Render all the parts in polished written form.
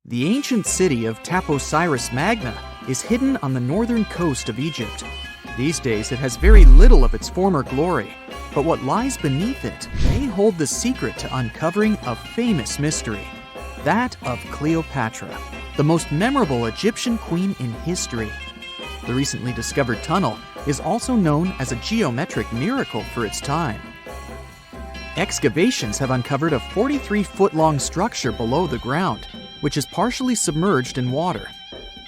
The ancient city of Taposiris Magna is hidden on the northern coast of Egypt. These days it has very little of its former glory, but what lies beneath it may hold the secret to uncovering a famous mystery, that of Cleopatra, the most memorable Egyptian queen in history. The recently discovered tunnel is also known as a geometric miracle for its time. Excavations have uncovered a 43-foot-long structure below the ground, which is partially submerged in water.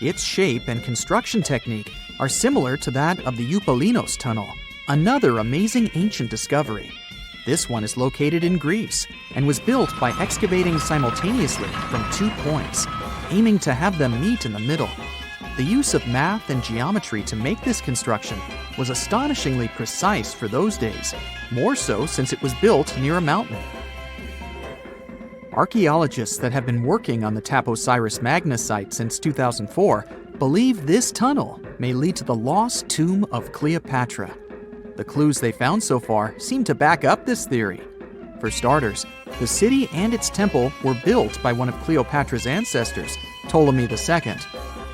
Its shape and construction technique are similar to that of the Eupalinos tunnel, another amazing ancient discovery. This one is located in Greece and was built by excavating simultaneously from 2 points, aiming to have them meet in the middle. The use of math and geometry to make this construction was astonishingly precise for those days, more so since it was built near a mountain. Archaeologists that have been working on the Taposiris Magna site since 2004 believe this tunnel may lead to the lost tomb of Cleopatra. The clues they found so far seem to back up this theory. For starters, the city and its temple were built by one of Cleopatra's ancestors, Ptolemy II.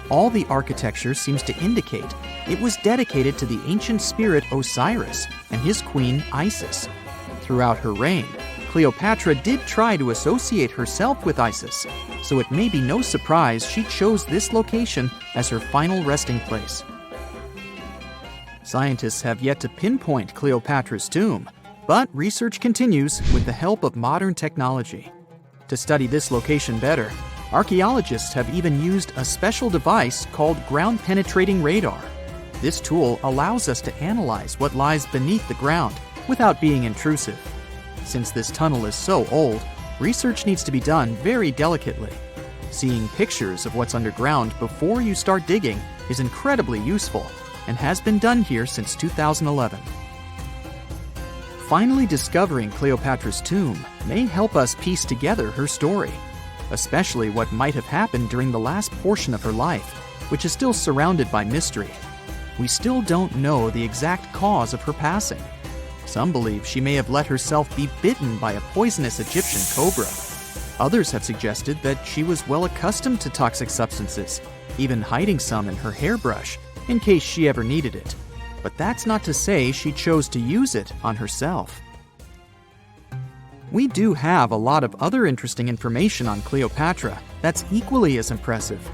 All the architecture seems to indicate it was dedicated to the ancient spirit Osiris and his queen Isis. Throughout her reign, Cleopatra did try to associate herself with Isis, so it may be no surprise she chose this location as her final resting place. Scientists have yet to pinpoint Cleopatra's tomb, but research continues with the help of modern technology. To study this location better, archaeologists have even used a special device called ground-penetrating radar. This tool allows us to analyze what lies beneath the ground without being intrusive. Since this tunnel is so old, research needs to be done very delicately. Seeing pictures of what's underground before you start digging is incredibly useful and has been done here since 2011. Finally discovering Cleopatra's tomb may help us piece together her story, especially what might have happened during the last portion of her life, which is still surrounded by mystery. We still don't know the exact cause of her passing. Some believe she may have let herself be bitten by a poisonous Egyptian cobra. Others have suggested that she was well accustomed to toxic substances, even hiding some in her hairbrush in case she ever needed it. But that's not to say she chose to use it on herself. We do have a lot of other interesting information on Cleopatra that's equally as impressive,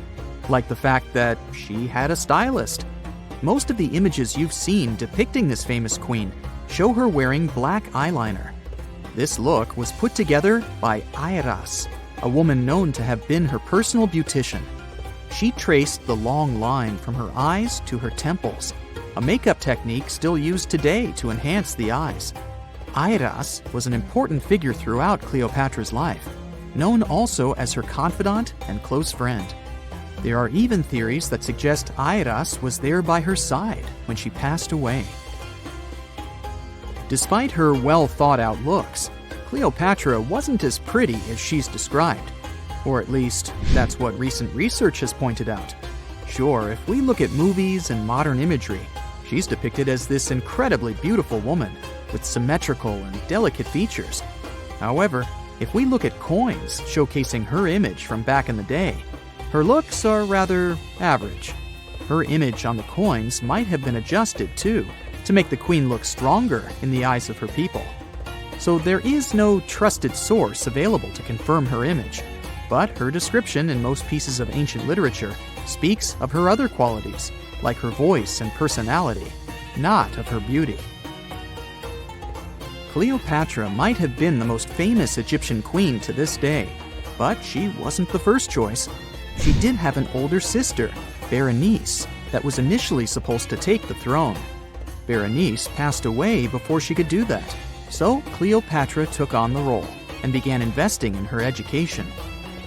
like the fact that she had a stylist. Most of the images you've seen depicting this famous queen show her wearing black eyeliner. This look was put together by Airas, a woman known to have been her personal beautician. She traced the long line from her eyes to her temples, a makeup technique still used today to enhance the eyes. Airas was an important figure throughout Cleopatra's life, known also as her confidant and close friend. There are even theories that suggest Airas was there by her side when she passed away. Despite her well-thought-out looks, Cleopatra wasn't as pretty as she's described. Or at least, that's what recent research has pointed out. Sure, if we look at movies and modern imagery, she's depicted as this incredibly beautiful woman with symmetrical and delicate features. However, if we look at coins showcasing her image from back in the day, her looks are rather average. Her image on the coins might have been adjusted, too, to make the queen look stronger in the eyes of her people. So there is no trusted source available to confirm her image, but her description in most pieces of ancient literature speaks of her other qualities, like her voice and personality, not of her beauty. Cleopatra might have been the most famous Egyptian queen to this day, but she wasn't the first choice. She did have an older sister, Berenice, that was initially supposed to take the throne. Berenice passed away before she could do that, so Cleopatra took on the role and began investing in her education.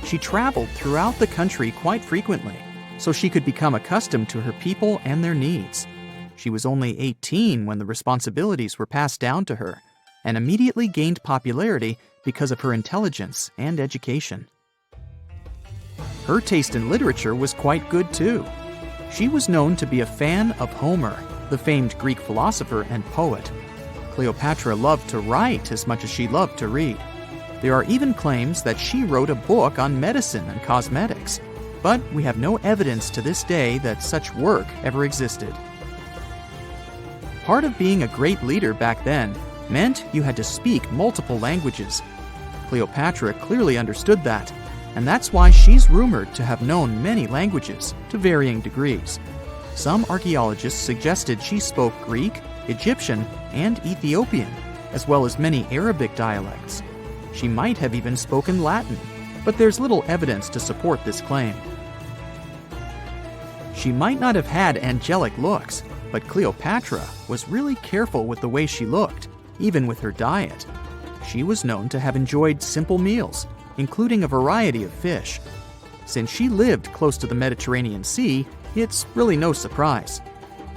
She traveled throughout the country quite frequently, so she could become accustomed to her people and their needs. She was only 18 when the responsibilities were passed down to her, and immediately gained popularity because of her intelligence and education. Her taste in literature was quite good too. She was known to be a fan of Homer, the famed Greek philosopher and poet. Cleopatra loved to write as much as she loved to read. There are even claims that she wrote a book on medicine and cosmetics, but we have no evidence to this day that such work ever existed. Part of being a great leader back then meant you had to speak multiple languages. Cleopatra clearly understood that, and that's why she's rumored to have known many languages to varying degrees. Some archaeologists suggested she spoke Greek, Egyptian, and Ethiopian, as well as many Arabic dialects. She might have even spoken Latin, but there's little evidence to support this claim. She might not have had angelic looks, but Cleopatra was really careful with the way she looked, even with her diet. She was known to have enjoyed simple meals, including a variety of fish. Since she lived close to the Mediterranean Sea, it's really no surprise.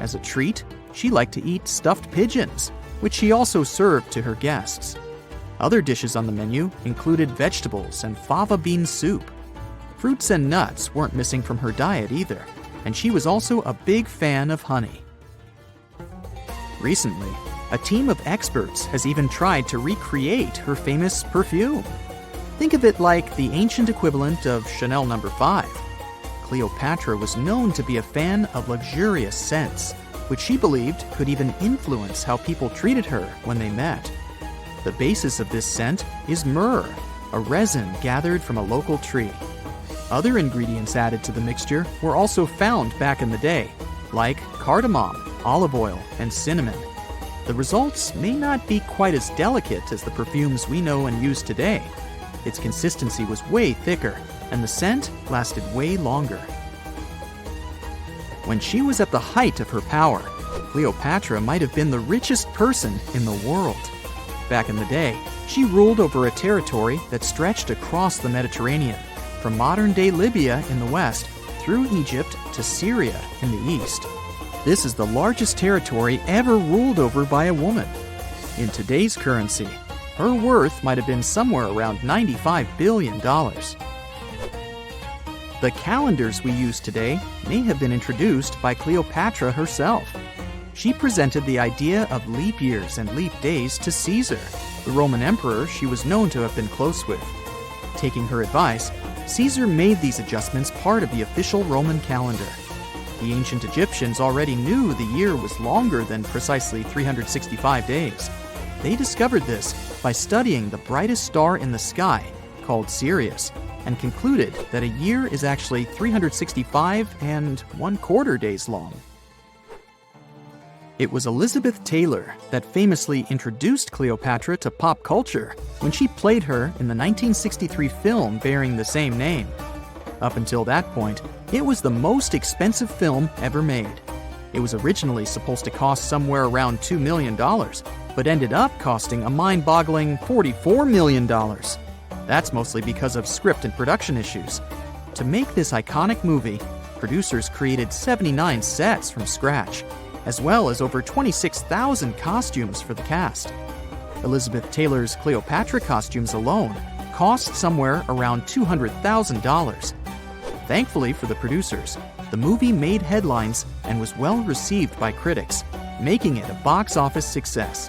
As a treat, she liked to eat stuffed pigeons, which she also served to her guests. Other dishes on the menu included vegetables and fava bean soup. Fruits and nuts weren't missing from her diet either, and she was also a big fan of honey. Recently, a team of experts has even tried to recreate her famous perfume. Think of it like the ancient equivalent of Chanel No. 5. Cleopatra was known to be a fan of luxurious scents, which she believed could even influence how people treated her when they met. The basis of this scent is myrrh, a resin gathered from a local tree. Other ingredients added to the mixture were also found back in the day, like cardamom, olive oil, and cinnamon. The results may not be quite as delicate as the perfumes we know and use today. Its consistency was way thicker, and the scent lasted way longer. When she was at the height of her power, Cleopatra might have been the richest person in the world. Back in the day, she ruled over a territory that stretched across the Mediterranean, from modern-day Libya in the west through Egypt to Syria in the east. This is the largest territory ever ruled over by a woman. In today's currency, her worth might have been somewhere around $95 billion. The calendars we use today may have been introduced by Cleopatra herself. She presented the idea of leap years and leap days to Caesar, the Roman emperor she was known to have been close with. Taking her advice, Caesar made these adjustments part of the official Roman calendar. The ancient Egyptians already knew the year was longer than precisely 365 days. They discovered this by studying the brightest star in the sky, called Sirius, and concluded that a year is actually 365 and 1/4 days long. It was Elizabeth Taylor that famously introduced Cleopatra to pop culture when she played her in the 1963 film bearing the same name. Up until that point, it was the most expensive film ever made. It was originally supposed to cost somewhere around $2 million, but ended up costing a mind-boggling $44 million. That's mostly because of script and production issues. To make this iconic movie, producers created 79 sets from scratch, as well as over 26,000 costumes for the cast. Elizabeth Taylor's Cleopatra costumes alone cost somewhere around $200,000. Thankfully for the producers, the movie made headlines and was well received by critics, making it a box office success.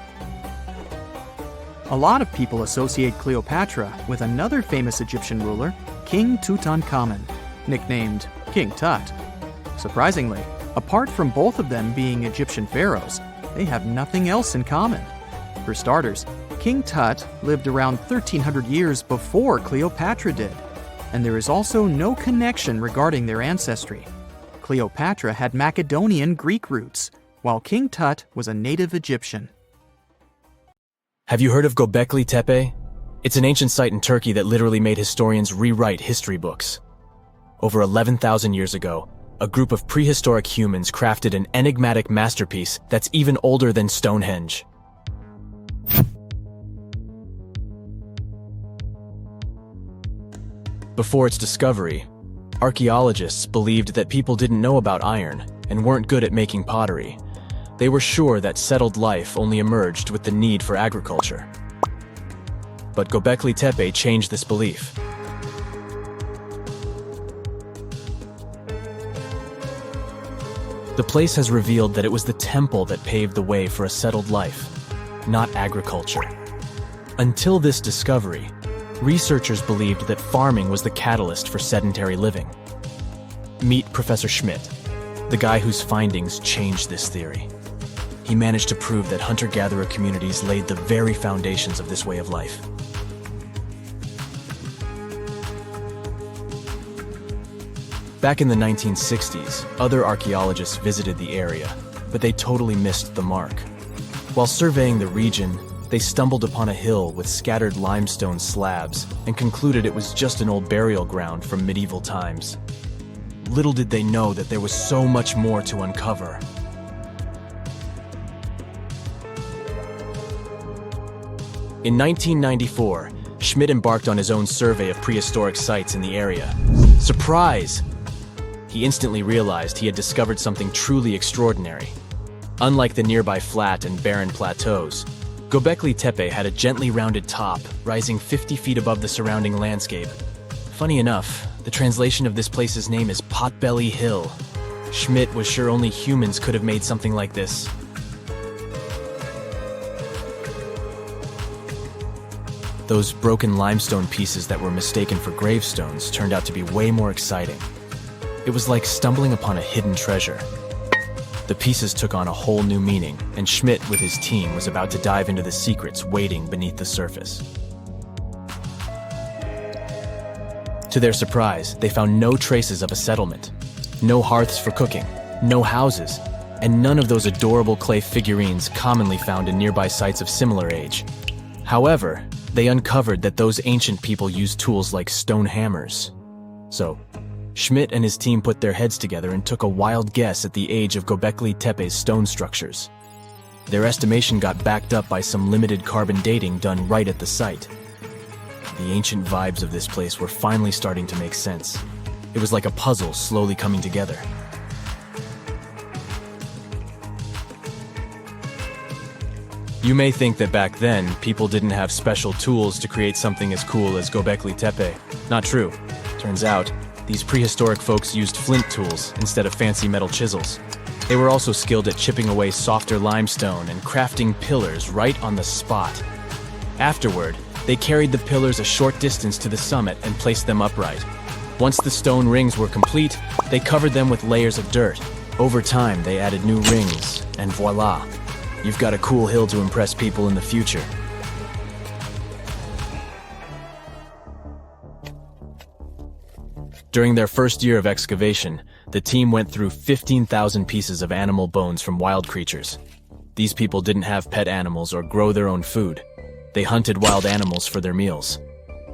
A lot of people associate Cleopatra with another famous Egyptian ruler, King Tutankhamun, nicknamed King Tut. Surprisingly, apart from both of them being Egyptian pharaohs, they have nothing else in common. For starters, King Tut lived around 1,300 years before Cleopatra did, and there is also no connection regarding their ancestry. Cleopatra had Macedonian Greek roots, while King Tut was a native Egyptian. Have you heard of Göbekli Tepe? It's an ancient site in Turkey that literally made historians rewrite history books. Over 11,000 years ago, a group of prehistoric humans crafted an enigmatic masterpiece that's even older than Stonehenge. Before its discovery, archaeologists believed that people didn't know about iron and weren't good at making pottery. They were sure that settled life only emerged with the need for agriculture. But Göbekli Tepe changed this belief. The place has revealed that it was the temple that paved the way for a settled life, not agriculture. Until this discovery, researchers believed that farming was the catalyst for sedentary living. Meet Professor Schmidt, the guy whose findings changed this theory. He managed to prove that hunter-gatherer communities laid the very foundations of this way of life. Back in the 1960s, other archaeologists visited the area, but they totally missed the mark. While surveying the region, they stumbled upon a hill with scattered limestone slabs and concluded it was just an old burial ground from medieval times. Little did they know that there was so much more to uncover. In 1994, Schmidt embarked on his own survey of prehistoric sites in the area. Surprise! He instantly realized he had discovered something truly extraordinary. Unlike the nearby flat and barren plateaus, Göbekli Tepe had a gently rounded top, rising 50 feet above the surrounding landscape. Funny enough, the translation of this place's name is Potbelly Hill. Schmidt was sure only humans could have made something like this. Those broken limestone pieces that were mistaken for gravestones turned out to be way more exciting. It was like stumbling upon a hidden treasure. The pieces took on a whole new meaning, and Schmidt with his team was about to dive into the secrets waiting beneath the surface. To their surprise, they found no traces of a settlement, no hearths for cooking, no houses, and none of those adorable clay figurines commonly found in nearby sites of similar age. However, they uncovered that those ancient people used tools like stone hammers. So, Schmidt and his team put their heads together and took a wild guess at the age of Göbekli Tepe's stone structures. Their estimation got backed up by some limited carbon dating done right at the site. The ancient vibes of this place were finally starting to make sense. It was like a puzzle slowly coming together. You may think that back then, people didn't have special tools to create something as cool as Göbekli Tepe. Not true. Turns out, these prehistoric folks used flint tools instead of fancy metal chisels. They were also skilled at chipping away softer limestone and crafting pillars right on the spot. Afterward, they carried the pillars a short distance to the summit and placed them upright. Once the stone rings were complete, they covered them with layers of dirt. Over time, they added new rings, and voila! You've got a cool hill to impress people in the future. During their first year of excavation, the team went through 15,000 pieces of animal bones from wild creatures. These people didn't have pet animals or grow their own food. They hunted wild animals for their meals.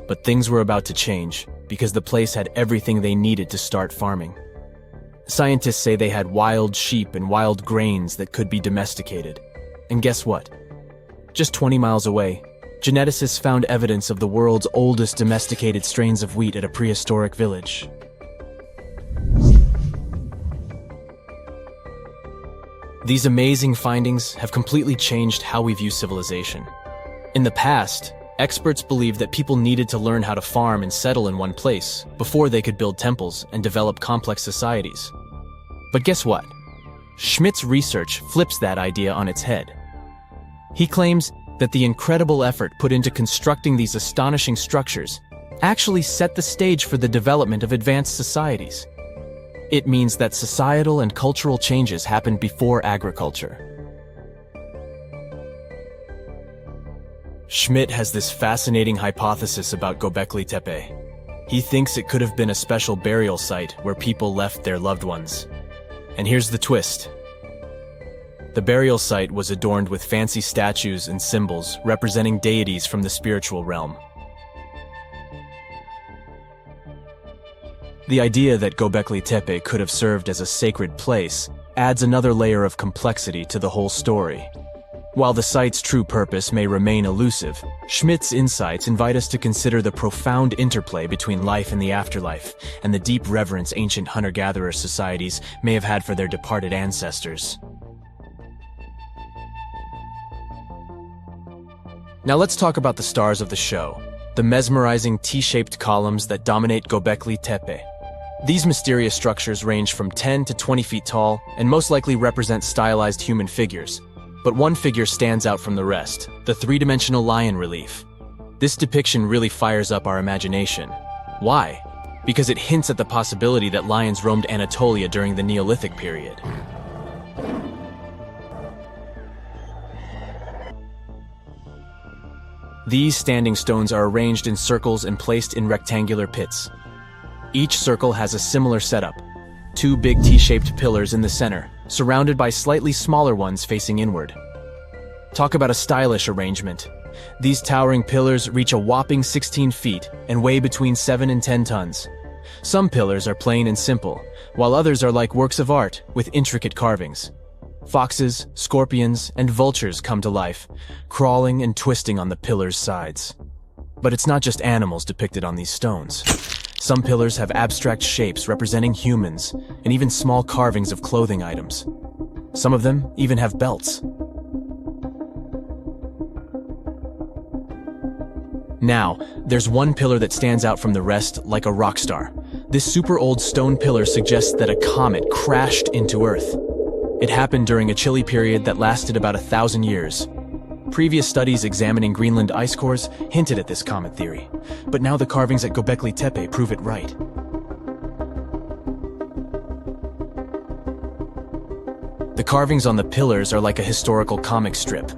But things were about to change, because the place had everything they needed to start farming. Scientists say they had wild sheep and wild grains that could be domesticated. And guess what? Just 20 miles away, geneticists found evidence of the world's oldest domesticated strains of wheat at a prehistoric village. These amazing findings have completely changed how we view civilization. In the past, experts believed that people needed to learn how to farm and settle in one place before they could build temples and develop complex societies. But guess what? Schmidt's research flips that idea on its head. He claims that the incredible effort put into constructing these astonishing structures actually set the stage for the development of advanced societies. It means that societal and cultural changes happened before agriculture. Schmidt has this fascinating hypothesis about Göbekli Tepe. He thinks it could have been a special burial site where people left their loved ones. And here's the twist. The burial site was adorned with fancy statues and symbols representing deities from the spiritual realm. The idea that Göbekli Tepe could have served as a sacred place adds another layer of complexity to the whole story. While the site's true purpose may remain elusive, Schmidt's insights invite us to consider the profound interplay between life and the afterlife, and the deep reverence ancient hunter-gatherer societies may have had for their departed ancestors. Now let's talk about the stars of the show, the mesmerizing T-shaped columns that dominate Göbekli Tepe. These mysterious structures range from 10 to 20 feet tall and most likely represent stylized human figures. But one figure stands out from the rest, the three-dimensional lion relief. This depiction really fires up our imagination. Why? Because it hints at the possibility that lions roamed Anatolia during the Neolithic period. These standing stones are arranged in circles and placed in rectangular pits. Each circle has a similar setup: two big T-shaped pillars in the center, surrounded by slightly smaller ones facing inward. Talk about a stylish arrangement. These towering pillars reach a whopping 16 feet and weigh between 7 and 10 tons. Some pillars are plain and simple, while others are like works of art with intricate carvings. Foxes, scorpions, and vultures come to life, crawling and twisting on the pillars' sides. But it's not just animals depicted on these stones. Some pillars have abstract shapes representing humans, and even small carvings of clothing items. Some of them even have belts. Now, there's one pillar that stands out from the rest like a rock star. This super old stone pillar suggests that a comet crashed into Earth. It happened during a chilly period that lasted about 1,000 years. Previous studies examining Greenland ice cores hinted at this comet theory, but now the carvings at Göbekli Tepe prove it right. The carvings on the pillars are like a historical comic strip.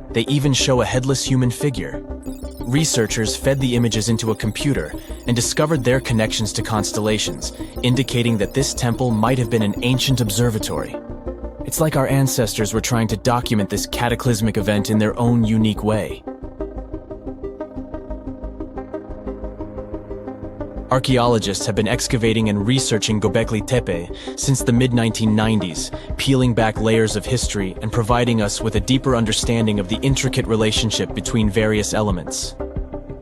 They even show a headless human figure. Researchers fed the images into a computer and discovered their connections to constellations, indicating that this temple might have been an ancient observatory. It's like our ancestors were trying to document this cataclysmic event in their own unique way. Archaeologists have been excavating and researching Göbekli Tepe since the mid-1990s, peeling back layers of history and providing us with a deeper understanding of the intricate relationship between various elements.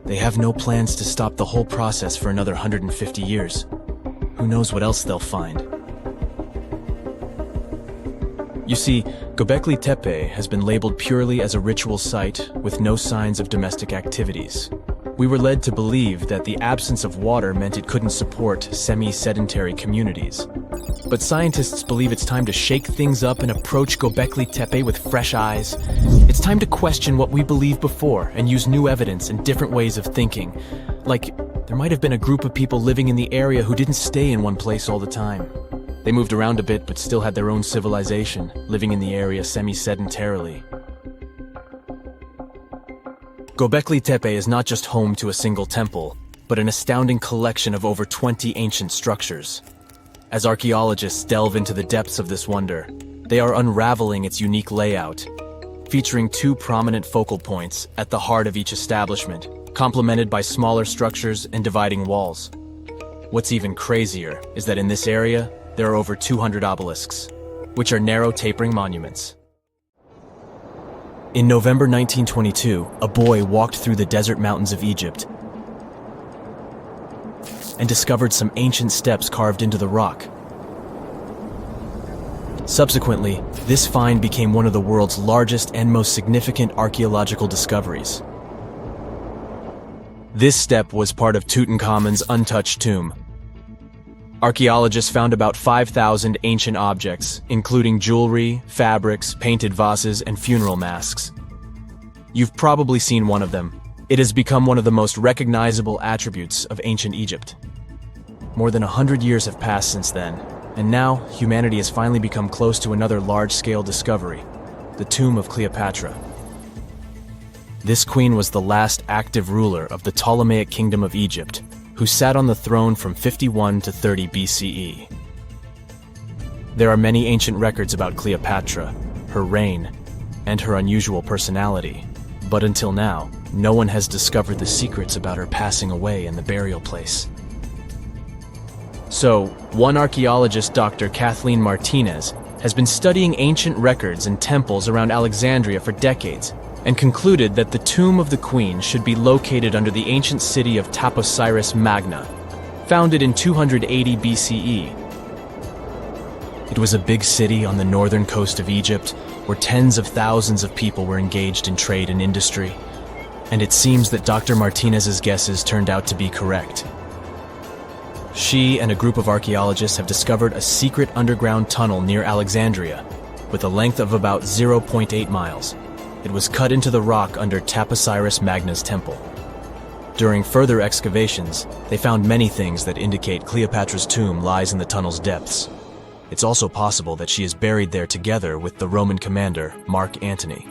They have no plans to stop the whole process for another 150 years. Who knows what else they'll find? You see, Göbekli Tepe has been labeled purely as a ritual site with no signs of domestic activities. We were led to believe that the absence of water meant it couldn't support semi-sedentary communities. But scientists believe it's time to shake things up and approach Göbekli Tepe with fresh eyes. It's time to question what we believed before and use new evidence and different ways of thinking. Like, there might have been a group of people living in the area who didn't stay in one place all the time. They moved around a bit but still had their own civilization, living in the area semi-sedentarily. Göbekli Tepe is not just home to a single temple, but an astounding collection of over 20 ancient structures. As archaeologists delve into the depths of this wonder, they are unraveling its unique layout, featuring two prominent focal points at the heart of each establishment, complemented by smaller structures and dividing walls. What's even crazier is that in this area, there are over 200 obelisks, which are narrow tapering monuments. In November 1922, a boy walked through the desert mountains of Egypt and discovered some ancient steps carved into the rock. Subsequently, this find became one of the world's largest and most significant archaeological discoveries. This step was part of Tutankhamun's untouched tomb. Archaeologists found about 5,000 ancient objects, including jewelry, fabrics, painted vases, and funeral masks. You've probably seen one of them. It has become one of the most recognizable attributes of ancient Egypt. More than 100 years have passed since then, and now humanity has finally become close to another large-scale discovery, the tomb of Cleopatra. This queen was the last active ruler of the Ptolemaic Kingdom of Egypt, who sat on the throne from 51 to 30 BCE. There are many ancient records about Cleopatra, her reign, and her unusual personality, but until now, no one has discovered the secrets about her passing away in the burial place. So, one archaeologist, Dr. Kathleen Martinez, has been studying ancient records and temples around Alexandria for decades, and concluded that the tomb of the queen should be located under the ancient city of Taposiris Magna, founded in 280 BCE. It was a big city on the northern coast of Egypt, where tens of thousands of people were engaged in trade and industry, and it seems that Dr. Martinez's guesses turned out to be correct. She and a group of archaeologists have discovered a secret underground tunnel near Alexandria, with a length of about 0.8 miles. It was cut into the rock under Taposiris Magna's temple. During further excavations, they found many things that indicate Cleopatra's tomb lies in the tunnel's depths. It's also possible that she is buried there together with the Roman commander, Mark Antony.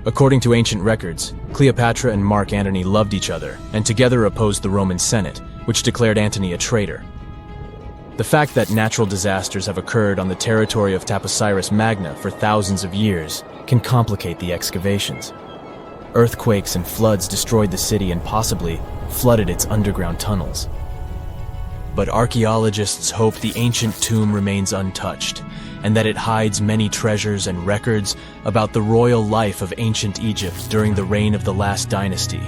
According to ancient records, Cleopatra and Mark Antony loved each other and together opposed the Roman Senate, which declared Antony a traitor. The fact that natural disasters have occurred on the territory of Taposiris Magna for thousands of years can complicate the excavations. Earthquakes and floods destroyed the city and possibly flooded its underground tunnels. But archaeologists hope the ancient tomb remains untouched, and that it hides many treasures and records about the royal life of ancient Egypt during the reign of the last dynasty.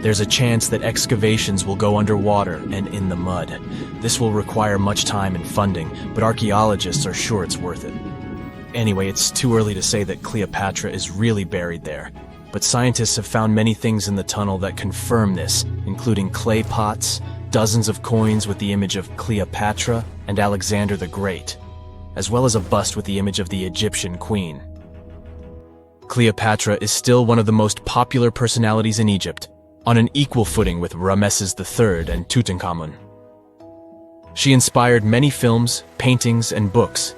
There's a chance that excavations will go underwater and in the mud. This will require much time and funding, but archaeologists are sure it's worth it. Anyway, it's too early to say that Cleopatra is really buried there, but scientists have found many things in the tunnel that confirm this, including clay pots, dozens of coins with the image of Cleopatra and Alexander the Great, as well as a bust with the image of the Egyptian queen. Cleopatra is still one of the most popular personalities in Egypt, on an equal footing with Ramesses III and Tutankhamun. She inspired many films, paintings, and books,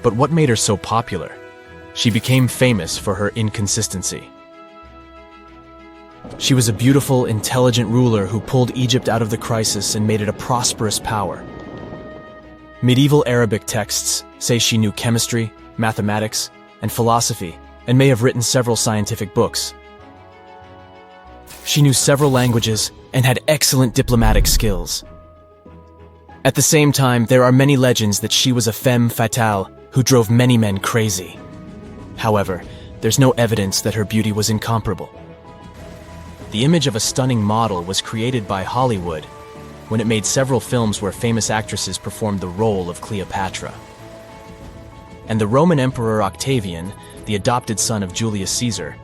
but what made her so popular? She became famous for her inconsistency. She was a beautiful, intelligent ruler who pulled Egypt out of the crisis and made it a prosperous power. Medieval Arabic texts say she knew chemistry, mathematics, and philosophy, and may have written several scientific books. She knew several languages and had excellent diplomatic skills. At the same time, there are many legends that she was a femme fatale who drove many men crazy. However, there's no evidence that her beauty was incomparable. The image of a stunning model was created by Hollywood when it made several films where famous actresses performed the role of Cleopatra. And the Roman Emperor Octavian, the adopted son of Julius Caesar,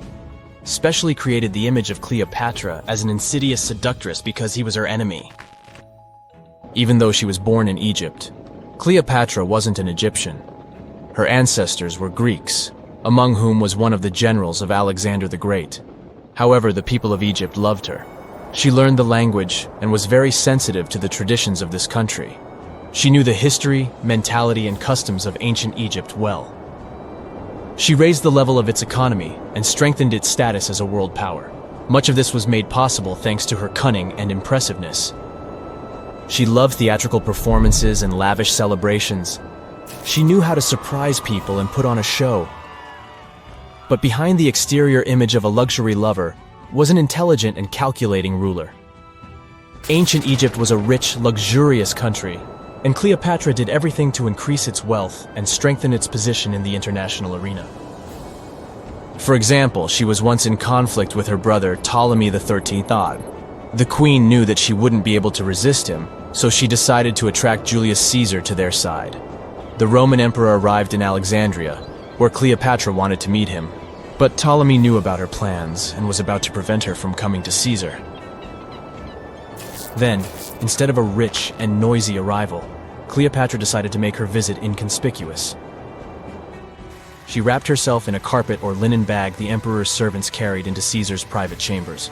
specially created the image of Cleopatra as an insidious seductress because he was her enemy. Even though she was born in Egypt, Cleopatra wasn't an Egyptian. Her ancestors were Greeks, among whom was one of the generals of Alexander the Great. However, the people of Egypt loved her. She learned the language and was very sensitive to the traditions of this country. She knew the history, mentality, and customs of ancient Egypt well. She raised the level of its economy and strengthened its status as a world power. Much of this was made possible thanks to her cunning and impressiveness. She loved theatrical performances and lavish celebrations. She knew how to surprise people and put on a show. But behind the exterior image of a luxury lover was an intelligent and calculating ruler. Ancient Egypt was a rich, luxurious country, and Cleopatra did everything to increase its wealth and strengthen its position in the international arena. For example, she was once in conflict with her brother Ptolemy XIII Odd. The queen knew that she wouldn't be able to resist him, so she decided to attract Julius Caesar to their side. The Roman emperor arrived in Alexandria, where Cleopatra wanted to meet him, but Ptolemy knew about her plans and was about to prevent her from coming to Caesar. Then, instead of a rich and noisy arrival, Cleopatra decided to make her visit inconspicuous. She wrapped herself in a carpet or linen bag the emperor's servants carried into Caesar's private chambers.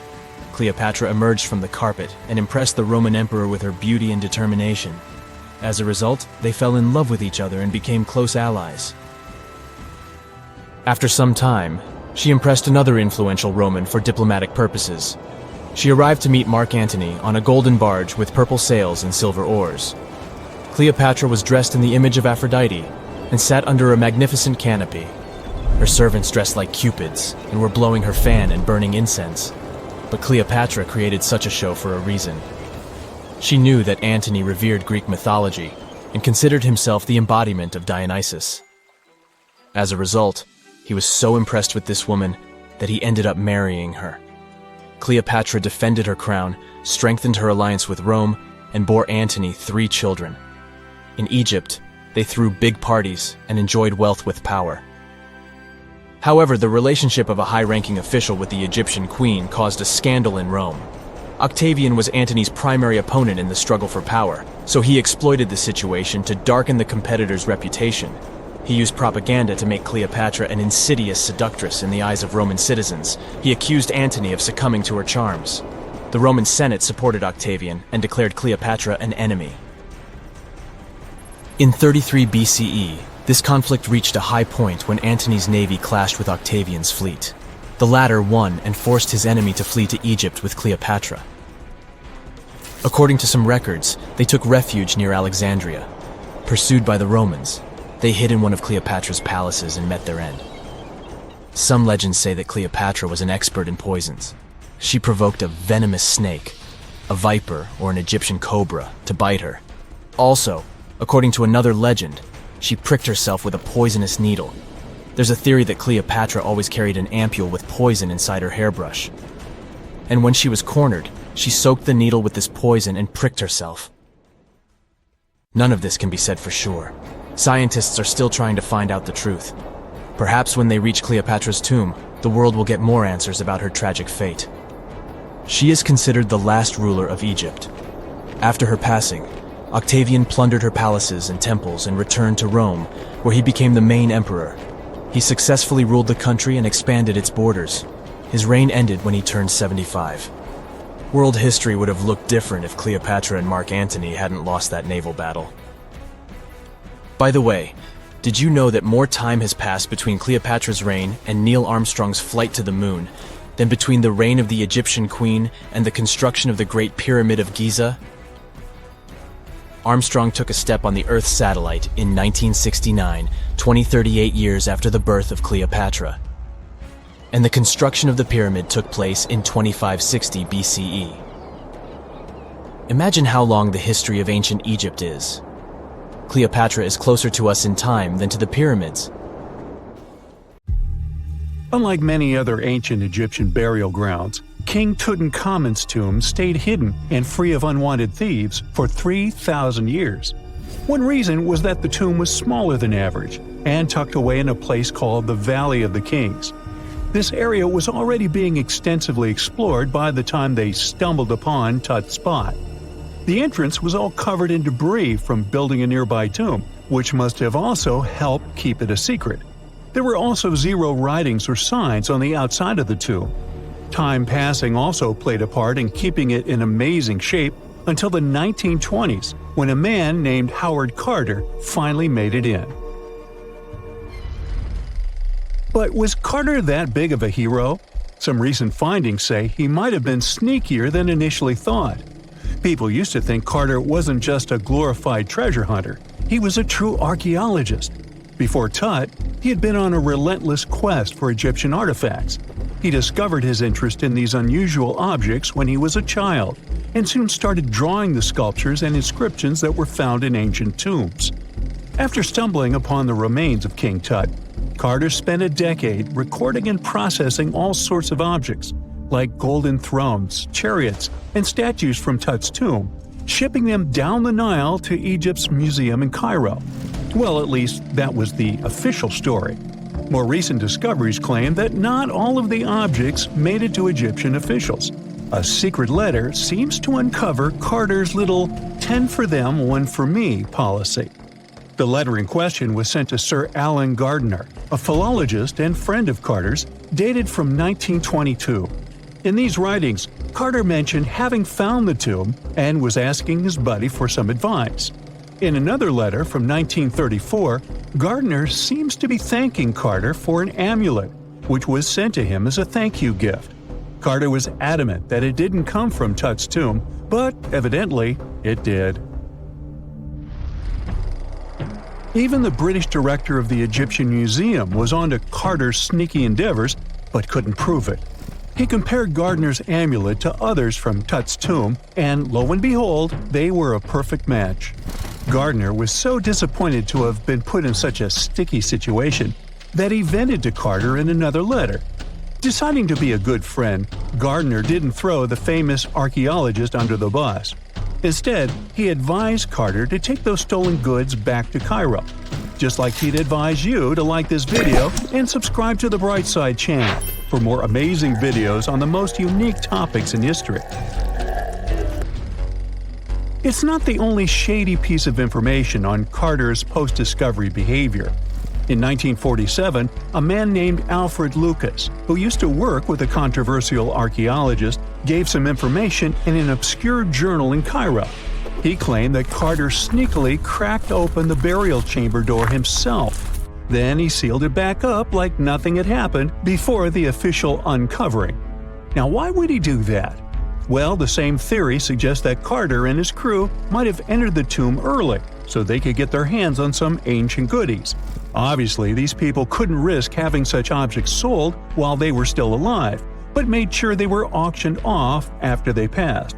Cleopatra emerged from the carpet and impressed the Roman emperor with her beauty and determination. As a result, they fell in love with each other and became close allies. After some time, she impressed another influential Roman for diplomatic purposes. She arrived to meet Mark Antony on a golden barge with purple sails and silver oars. Cleopatra was dressed in the image of Aphrodite and sat under a magnificent canopy. Her servants dressed like cupids and were blowing her fan and burning incense. But Cleopatra created such a show for a reason. She knew that Antony revered Greek mythology and considered himself the embodiment of Dionysus. As a result, he was so impressed with this woman that he ended up marrying her. Cleopatra defended her crown, strengthened her alliance with Rome, and bore Antony 3 children. In Egypt, they threw big parties and enjoyed wealth with power. However, the relationship of a high-ranking official with the Egyptian queen caused a scandal in Rome. Octavian was Antony's primary opponent in the struggle for power, so he exploited the situation to darken the competitor's reputation. He used propaganda to make Cleopatra an insidious seductress in the eyes of Roman citizens. He accused Antony of succumbing to her charms. The Roman Senate supported Octavian and declared Cleopatra an enemy. In 33 BCE, this conflict reached a high point when Antony's navy clashed with Octavian's fleet. The latter won and forced his enemy to flee to Egypt with Cleopatra. According to some records, they took refuge near Alexandria. Pursued by the Romans, they hid in one of Cleopatra's palaces and met their end. Some legends say that Cleopatra was an expert in poisons. She provoked a venomous snake, a viper or an Egyptian cobra, to bite her. Also, according to another legend, she pricked herself with a poisonous needle. There's a theory that Cleopatra always carried an ampule with poison inside her hairbrush. And when she was cornered, she soaked the needle with this poison and pricked herself. None of this can be said for sure. Scientists are still trying to find out the truth. Perhaps when they reach Cleopatra's tomb, the world will get more answers about her tragic fate. She is considered the last ruler of Egypt. After her passing, Octavian plundered her palaces and temples and returned to Rome, where he became the main emperor. He successfully ruled the country and expanded its borders. His reign ended when he turned 75. World history would have looked different if Cleopatra and Mark Antony hadn't lost that naval battle. By the way, did you know that more time has passed between Cleopatra's reign and Neil Armstrong's flight to the moon than between the reign of the Egyptian queen and the construction of the Great Pyramid of Giza? Armstrong took a step on the Earth satellite in 1969, 38 years after the birth of Cleopatra. And the construction of the pyramid took place in 2560 BCE. Imagine how long the history of ancient Egypt is. Cleopatra is closer to us in time than to the pyramids. Unlike many other ancient Egyptian burial grounds, King Tutankhamun's tomb stayed hidden and free of unwanted thieves for 3,000 years. One reason was that the tomb was smaller than average and tucked away in a place called the Valley of the Kings. This area was already being extensively explored by the time they stumbled upon Tut's spot. The entrance was all covered in debris from building a nearby tomb, which must have also helped keep it a secret. There were also zero writings or signs on the outside of the tomb. Time passing also played a part in keeping it in amazing shape until the 1920s, when a man named Howard Carter finally made it in. But was Carter that big of a hero? Some recent findings say he might have been sneakier than initially thought. People used to think Carter wasn't just a glorified treasure hunter, he was a true archaeologist. Before Tut, he had been on a relentless quest for Egyptian artifacts. He discovered his interest in these unusual objects when he was a child, and soon started drawing the sculptures and inscriptions that were found in ancient tombs. After stumbling upon the remains of King Tut, Carter spent a decade recording and processing all sorts of objects, like golden thrones, chariots, and statues from Tut's tomb, shipping them down the Nile to Egypt's museum in Cairo. Well, at least that was the official story. More recent discoveries claim that not all of the objects made it to Egyptian officials. A secret letter seems to uncover Carter's little 10 for them, 1 for me policy. The letter in question was sent to Sir Alan Gardiner, a philologist and friend of Carter's, dated from 1922. In these writings, Carter mentioned having found the tomb and was asking his buddy for some advice. In another letter from 1934, Gardiner seems to be thanking Carter for an amulet, which was sent to him as a thank you gift. Carter was adamant that it didn't come from Tut's tomb, but evidently it did. Even the British director of the Egyptian Museum was onto Carter's sneaky endeavors, but couldn't prove it. He compared Gardiner's amulet to others from Tut's tomb, and lo and behold, they were a perfect match. Gardiner was so disappointed to have been put in such a sticky situation that he vented to Carter in another letter. Deciding to be a good friend, Gardiner didn't throw the famous archaeologist under the bus. Instead, he advised Carter to take those stolen goods back to Cairo, just like he'd advise you to like this video and subscribe to the Brightside channel for more amazing videos on the most unique topics in history. It's not the only shady piece of information on Carter's post-discovery behavior. In 1947, a man named Alfred Lucas, who used to work with a controversial archaeologist, gave some information in an obscure journal in Cairo. He claimed that Carter sneakily cracked open the burial chamber door himself. Then he sealed it back up like nothing had happened before the official uncovering. Now, why would he do that? Well, the same theory suggests that Carter and his crew might have entered the tomb early so they could get their hands on some ancient goodies. Obviously, these people couldn't risk having such objects sold while they were still alive, but made sure they were auctioned off after they passed.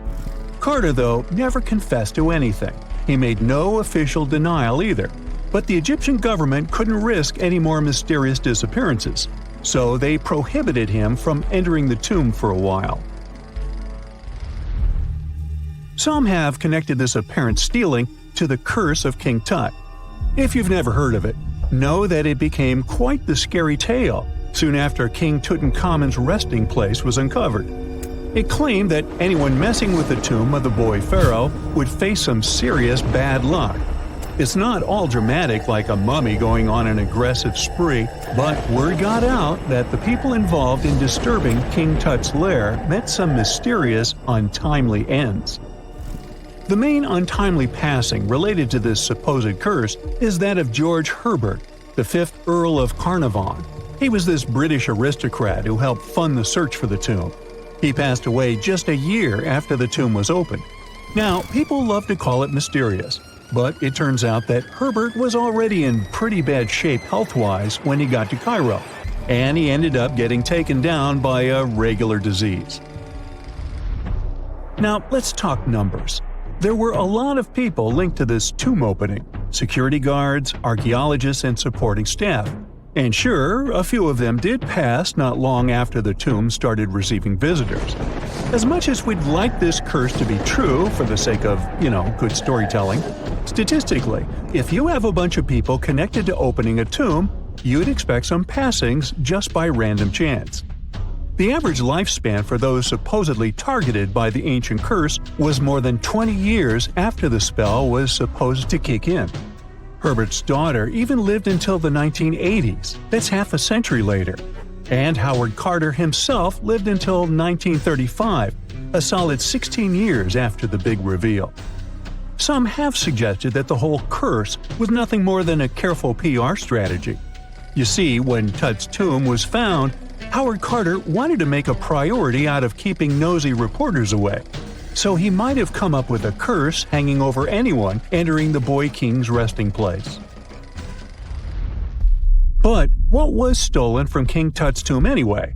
Carter, though, never confessed to anything. He made no official denial either, but the Egyptian government couldn't risk any more mysterious disappearances, so they prohibited him from entering the tomb for a while. Some have connected this apparent stealing to the curse of King Tut. If you've never heard of it, know that it became quite the scary tale soon after King Tutankhamun's resting place was uncovered. It claimed that anyone messing with the tomb of the boy pharaoh would face some serious bad luck. It's not all dramatic like a mummy going on an aggressive spree, but word got out that the people involved in disturbing King Tut's lair met some mysterious, untimely ends. The main untimely passing related to this supposed curse is that of George Herbert, the 5th Earl of Carnarvon. He was this British aristocrat who helped fund the search for the tomb. He passed away just a year after the tomb was opened. Now, people love to call it mysterious, but it turns out that Herbert was already in pretty bad shape health-wise when he got to Cairo, and he ended up getting taken down by a regular disease. Now, let's talk numbers. There were a lot of people linked to this tomb opening – security guards, archaeologists, and supporting staff. And sure, a few of them did pass not long after the tomb started receiving visitors. As much as we'd like this curse to be true for the sake of, good storytelling, statistically, if you have a bunch of people connected to opening a tomb, you'd expect some passings just by random chance. The average lifespan for those supposedly targeted by the ancient curse was more than 20 years after the spell was supposed to kick in. Herbert's daughter even lived until the 1980s, that's half a century later. And Howard Carter himself lived until 1935, a solid 16 years after the big reveal. Some have suggested that the whole curse was nothing more than a careful PR strategy. You see, when Tut's tomb was found, Howard Carter wanted to make a priority out of keeping nosy reporters away, so he might have come up with a curse hanging over anyone entering the boy king's resting place. But what was stolen from King Tut's tomb anyway?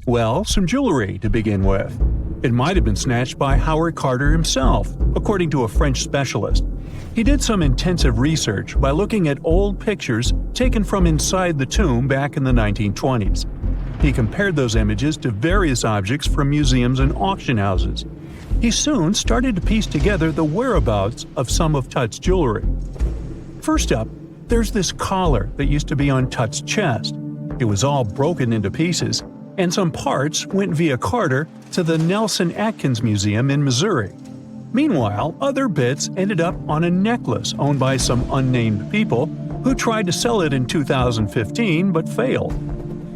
Well, some jewelry to begin with. It might have been snatched by Howard Carter himself, according to a French specialist. He did some intensive research by looking at old pictures taken from inside the tomb back in the 1920s. He compared those images to various objects from museums and auction houses. He soon started to piece together the whereabouts of some of Tut's jewelry. First up, there's this collar that used to be on Tut's chest. It was all broken into pieces, and some parts went via Carter to the Nelson Atkins Museum in Missouri. Meanwhile, other bits ended up on a necklace owned by some unnamed people who tried to sell it in 2015 but failed.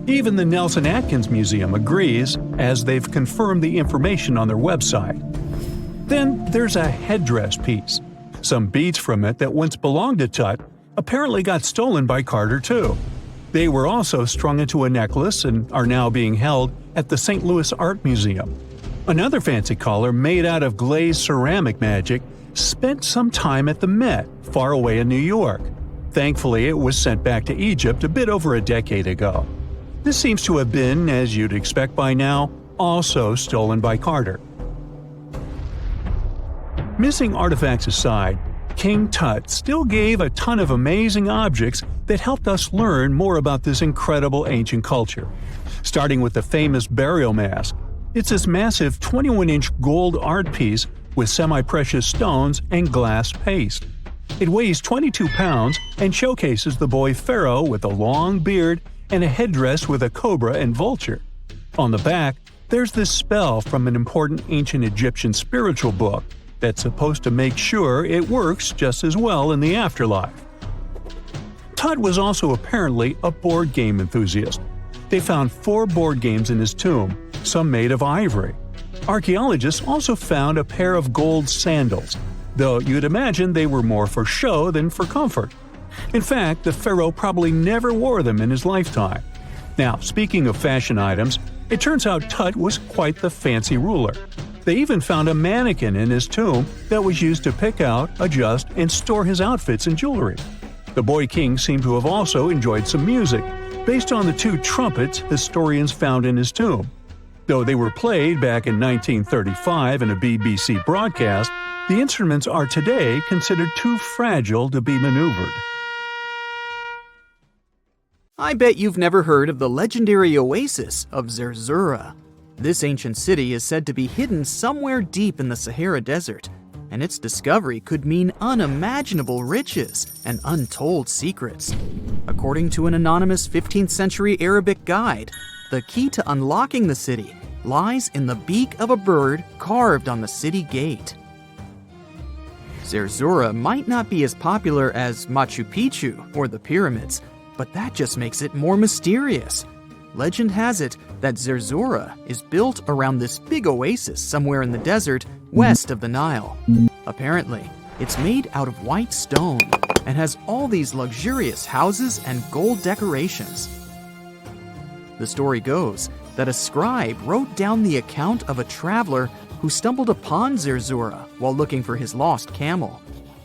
Even the Nelson Atkins Museum agrees, as they've confirmed the information on their website. Then there's a headdress piece. Some beads from it that once belonged to Tut apparently got stolen by Carter too. They were also strung into a necklace and are now being held at the St. Louis Art Museum. Another fancy collar made out of glazed ceramic magic spent some time at the Met, far away in New York. Thankfully, it was sent back to Egypt a bit over a decade ago. This seems to have been, as you'd expect by now, also stolen by Carter. Missing artifacts aside, King Tut still gave a ton of amazing objects that helped us learn more about this incredible ancient culture. Starting with the famous burial mask. It's this massive 21-inch gold art piece with semi-precious stones and glass paste. It weighs 22 pounds and showcases the boy pharaoh with a long beard and a headdress with a cobra and vulture. On the back, there's this spell from an important ancient Egyptian spiritual book that's supposed to make sure it works just as well in the afterlife. Tut was also apparently a board game enthusiast. They found 4 board games in his tomb, some made of ivory. Archaeologists also found a pair of gold sandals, though you'd imagine they were more for show than for comfort. In fact, the pharaoh probably never wore them in his lifetime. Now, speaking of fashion items, it turns out Tut was quite the fancy ruler. They even found a mannequin in his tomb that was used to pick out, adjust, and store his outfits and jewelry. The boy king seemed to have also enjoyed some music, based on the 2 trumpets historians found in his tomb. Though they were played back in 1935 in a BBC broadcast, the instruments are today considered too fragile to be maneuvered. I bet you've never heard of the legendary oasis of Zerzura. This ancient city is said to be hidden somewhere deep in the Sahara Desert, and its discovery could mean unimaginable riches and untold secrets. According to an anonymous 15th century Arabic guide, the key to unlocking the city lies in the beak of a bird carved on the city gate. Zerzura might not be as popular as Machu Picchu or the pyramids, but that just makes it more mysterious. Legend has it that Zerzura is built around this big oasis somewhere in the desert west of the Nile. Apparently, it's made out of white stone and has all these luxurious houses and gold decorations. The story goes that a scribe wrote down the account of a traveler who stumbled upon Zerzura while looking for his lost camel.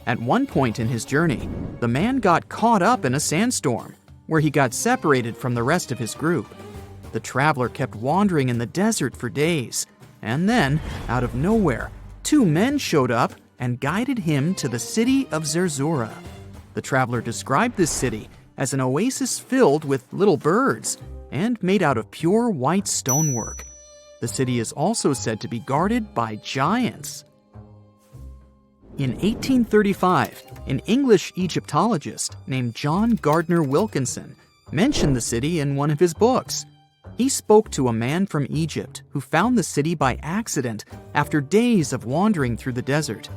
At one point in his journey, the man got caught up in a sandstorm, where he got separated from the rest of his group. The traveler kept wandering in the desert for days, and then, out of nowhere, 2 men showed up and guided him to the city of Zerzura. The traveler described this city as an oasis filled with little birds and made out of pure white stonework. The city is also said to be guarded by giants. In 1835, an English Egyptologist named John Gardner Wilkinson mentioned the city in one of his books. He spoke to a man from Egypt who found the city by accident after days of wandering through the desert.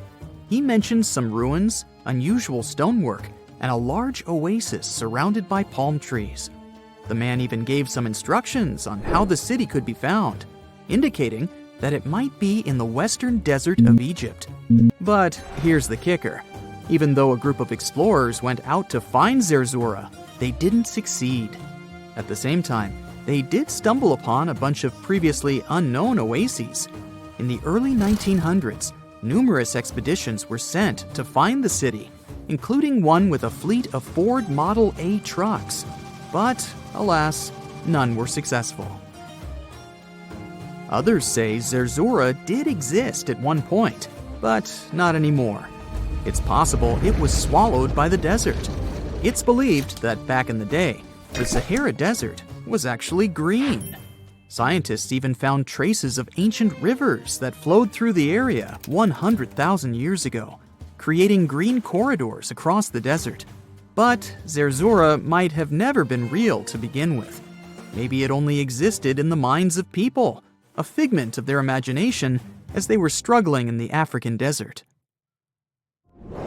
He mentioned some ruins, unusual stonework, and a large oasis surrounded by palm trees. The man even gave some instructions on how the city could be found, indicating that it might be in the western desert of Egypt. But here's the kicker. Even though a group of explorers went out to find Zerzura, they didn't succeed. At the same time, they did stumble upon a bunch of previously unknown oases. In the early 1900s, numerous expeditions were sent to find the city, including one with a fleet of Ford Model A trucks. But, alas, none were successful. Others say Zerzura did exist at one point, but not anymore. It's possible it was swallowed by the desert. It's believed that back in the day, the Sahara Desert was actually green. Scientists even found traces of ancient rivers that flowed through the area 100,000 years ago, creating green corridors across the desert. But Zerzura might have never been real to begin with. Maybe it only existed in the minds of people, a figment of their imagination as they were struggling in the African desert.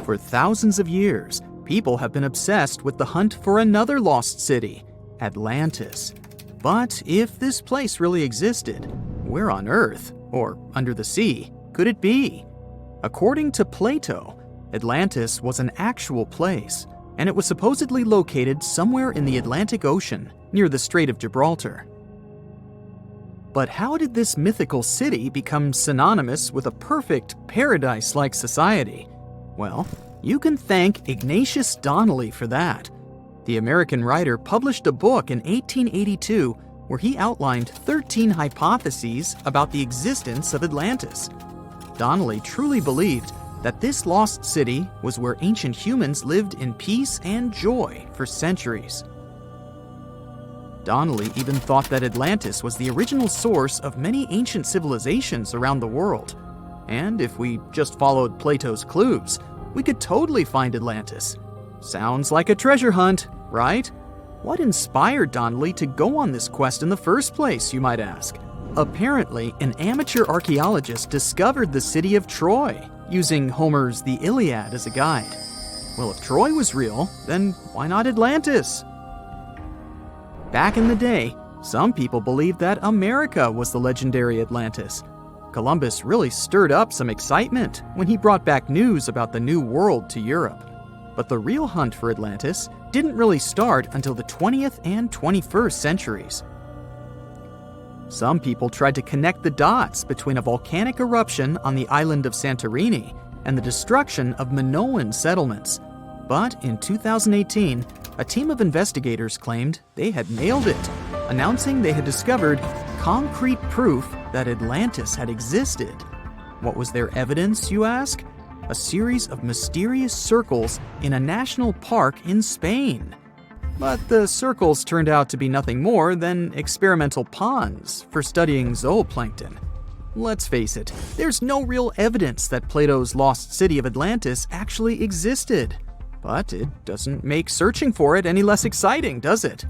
For thousands of years, people have been obsessed with the hunt for another lost city, Atlantis. But if this place really existed, where on Earth, or under the sea, could it be? According to Plato, Atlantis was an actual place, and it was supposedly located somewhere in the Atlantic Ocean, near the Strait of Gibraltar. But how did this mythical city become synonymous with a perfect, paradise-like society? Well, you can thank Ignatius Donnelly for that. The American writer published a book in 1882 where he outlined 13 hypotheses about the existence of Atlantis. Donnelly truly believed that this lost city was where ancient humans lived in peace and joy for centuries. Donnelly even thought that Atlantis was the original source of many ancient civilizations around the world. And if we just followed Plato's clues, we could totally find Atlantis. Sounds like a treasure hunt, right? What inspired Donnelly to go on this quest in the first place, you might ask? Apparently, an amateur archaeologist discovered the city of Troy, using Homer's The Iliad as a guide. Well, if Troy was real, then why not Atlantis? Back in the day, some people believed that America was the legendary Atlantis. Columbus really stirred up some excitement when he brought back news about the New World to Europe. But the real hunt for Atlantis didn't really start until the 20th and 21st centuries. Some people tried to connect the dots between a volcanic eruption on the island of Santorini and the destruction of Minoan settlements. But in 2018, a team of investigators claimed they had nailed it, announcing they had discovered concrete proof that Atlantis had existed. What was their evidence, you ask? A series of mysterious circles in a national park in Spain. But the circles turned out to be nothing more than experimental ponds for studying zooplankton. Let's face it, there's no real evidence that Plato's lost city of Atlantis actually existed. But it doesn't make searching for it any less exciting, does it?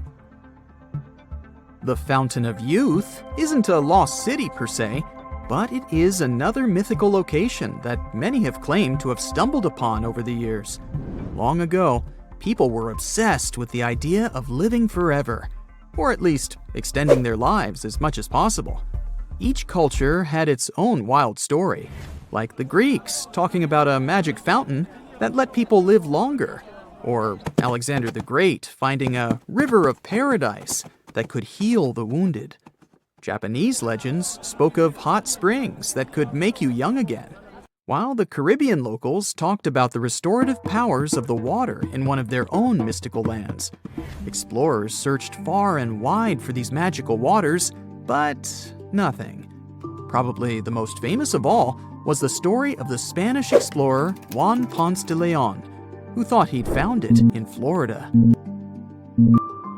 The Fountain of Youth isn't a lost city per se, but it is another mythical location that many have claimed to have stumbled upon over the years. Long ago, people were obsessed with the idea of living forever, or at least extending their lives as much as possible. Each culture had its own wild story, like the Greeks talking about a magic fountain that let people live longer, or Alexander the Great finding a river of paradise that could heal the wounded. Japanese legends spoke of hot springs that could make you young again, while the Caribbean locals talked about the restorative powers of the water in one of their own mystical lands. Explorers searched far and wide for these magical waters, but nothing. Probably the most famous of all was the story of the Spanish explorer Juan Ponce de Leon, who thought he'd found it in Florida.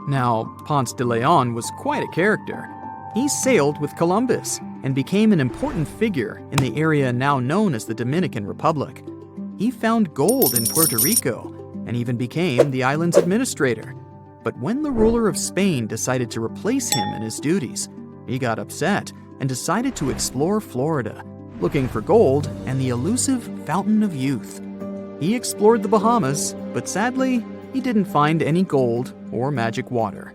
Now, Ponce de Leon was quite a character. He sailed with Columbus and became an important figure in the area now known as the Dominican Republic. He found gold in Puerto Rico and even became the island's administrator. But when the ruler of Spain decided to replace him in his duties, he got upset and decided to explore Florida, looking for gold and the elusive Fountain of Youth. He explored the Bahamas, but sadly, he didn't find any gold or magic water.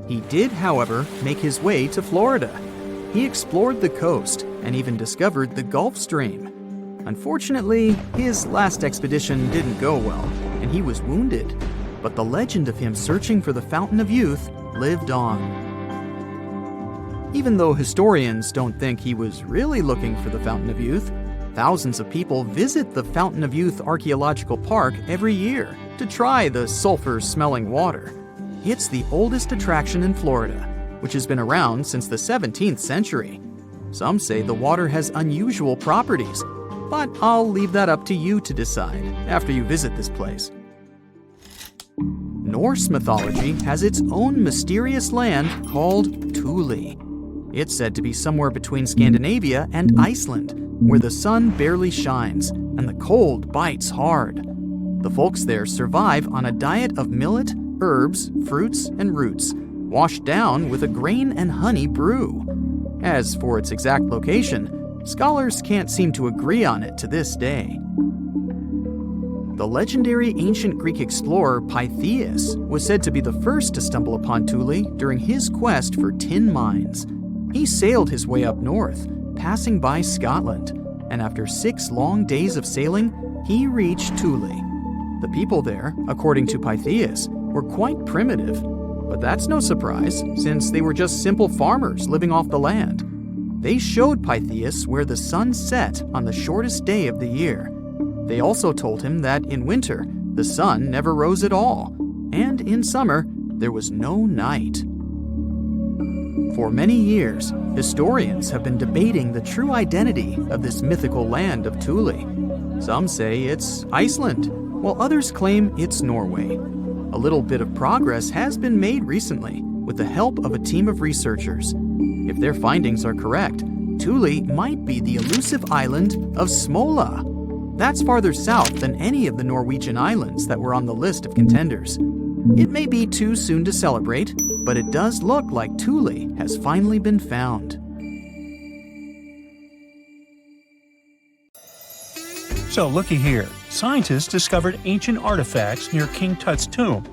He did, however, make his way to Florida. He explored the coast and even discovered the Gulf Stream. Unfortunately, his last expedition didn't go well, and he was wounded. But the legend of him searching for the Fountain of Youth lived on. Even though historians don't think he was really looking for the Fountain of Youth, thousands of people visit the Fountain of Youth Archaeological Park every year to try the sulfur-smelling water. It's the oldest attraction in Florida, which has been around since the 17th century. Some say the water has unusual properties, but I'll leave that up to you to decide after you visit this place. Norse mythology has its own mysterious land called Thule. It's said to be somewhere between Scandinavia and Iceland, where the sun barely shines and the cold bites hard. The folks there survive on a diet of millet, herbs, fruits, and roots, washed down with a grain and honey brew. As for its exact location, scholars can't seem to agree on it to this day. The legendary ancient Greek explorer Pytheas was said to be the first to stumble upon Thule during his quest for tin mines. He sailed his way up north, passing by Scotland, and after 6 long days of sailing, he reached Thule. The people there, according to Pytheas, were quite primitive, but that's no surprise since they were just simple farmers living off the land. They showed Pytheas where the sun set on the shortest day of the year. They also told him that in winter, the sun never rose at all, and in summer, there was no night. For many years, historians have been debating the true identity of this mythical land of Thule. Some say it's Iceland, while others claim it's Norway. A little bit of progress has been made recently with the help of a team of researchers. If their findings are correct, Thule might be the elusive island of Smola. That's farther south than any of the Norwegian islands that were on the list of contenders. It may be too soon to celebrate, but it does look like Thule has finally been found. So looky here, scientists discovered ancient artifacts near King Tut's tomb.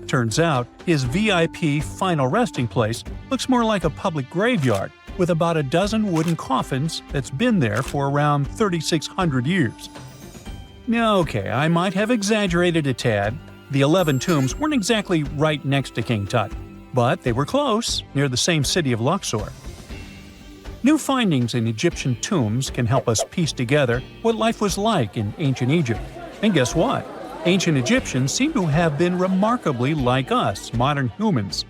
Turns out, his VIP final resting place looks more like a public graveyard with about a dozen wooden coffins that's been there for around 3,600 years. Okay, I might have exaggerated a tad. The 11 tombs weren't exactly right next to King Tut, but they were close, near the same city of Luxor. New findings in Egyptian tombs can help us piece together what life was like in ancient Egypt. And guess what? Ancient Egyptians seem to have been remarkably like us, modern humans.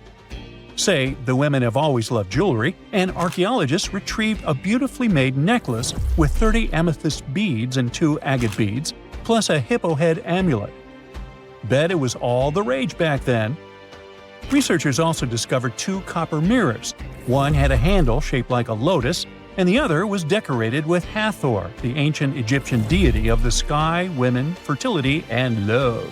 Say, the women have always loved jewelry, and archaeologists retrieved a beautifully made necklace with 30 amethyst beads and 2 agate beads, plus a hippo head amulet. Bet it was all the rage back then. Researchers also discovered 2 copper mirrors. One had a handle shaped like a lotus, and the other was decorated with Hathor, the ancient Egyptian deity of the sky, women, fertility, and love.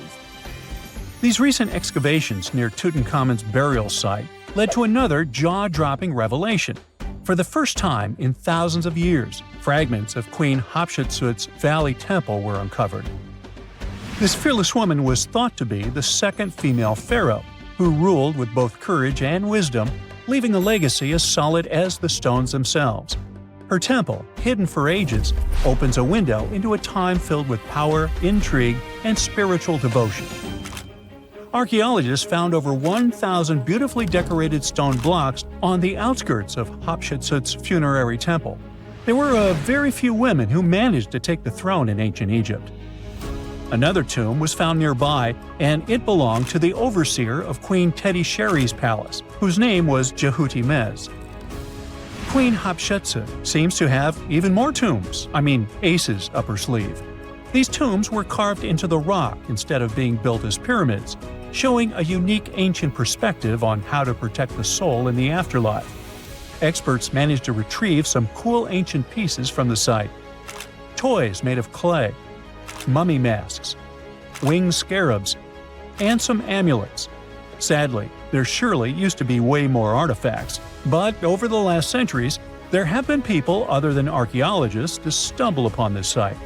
These recent excavations near Tutankhamun's burial site led to another jaw-dropping revelation. For the first time in thousands of years, fragments of Queen Hatshepsut's Valley Temple were uncovered. This fearless woman was thought to be the second female pharaoh, who ruled with both courage and wisdom, leaving a legacy as solid as the stones themselves. Her temple, hidden for ages, opens a window into a time filled with power, intrigue, and spiritual devotion. Archaeologists found over 1,000 beautifully decorated stone blocks on the outskirts of Hatshepsut's funerary temple. There were a very few women who managed to take the throne in ancient Egypt. Another tomb was found nearby, and it belonged to the overseer of Queen Teti Sheri's palace, whose name was Jehuti-Mez. Queen Hatshepsut seems to have even more tombs, aces up her sleeve. These tombs were carved into the rock instead of being built as pyramids, showing a unique ancient perspective on how to protect the soul in the afterlife. Experts managed to retrieve some cool ancient pieces from the site. Toys made of clay, mummy masks, winged scarabs, and some amulets. Sadly, there surely used to be way more artifacts, but over the last centuries, there have been people other than archaeologists to stumble upon this site.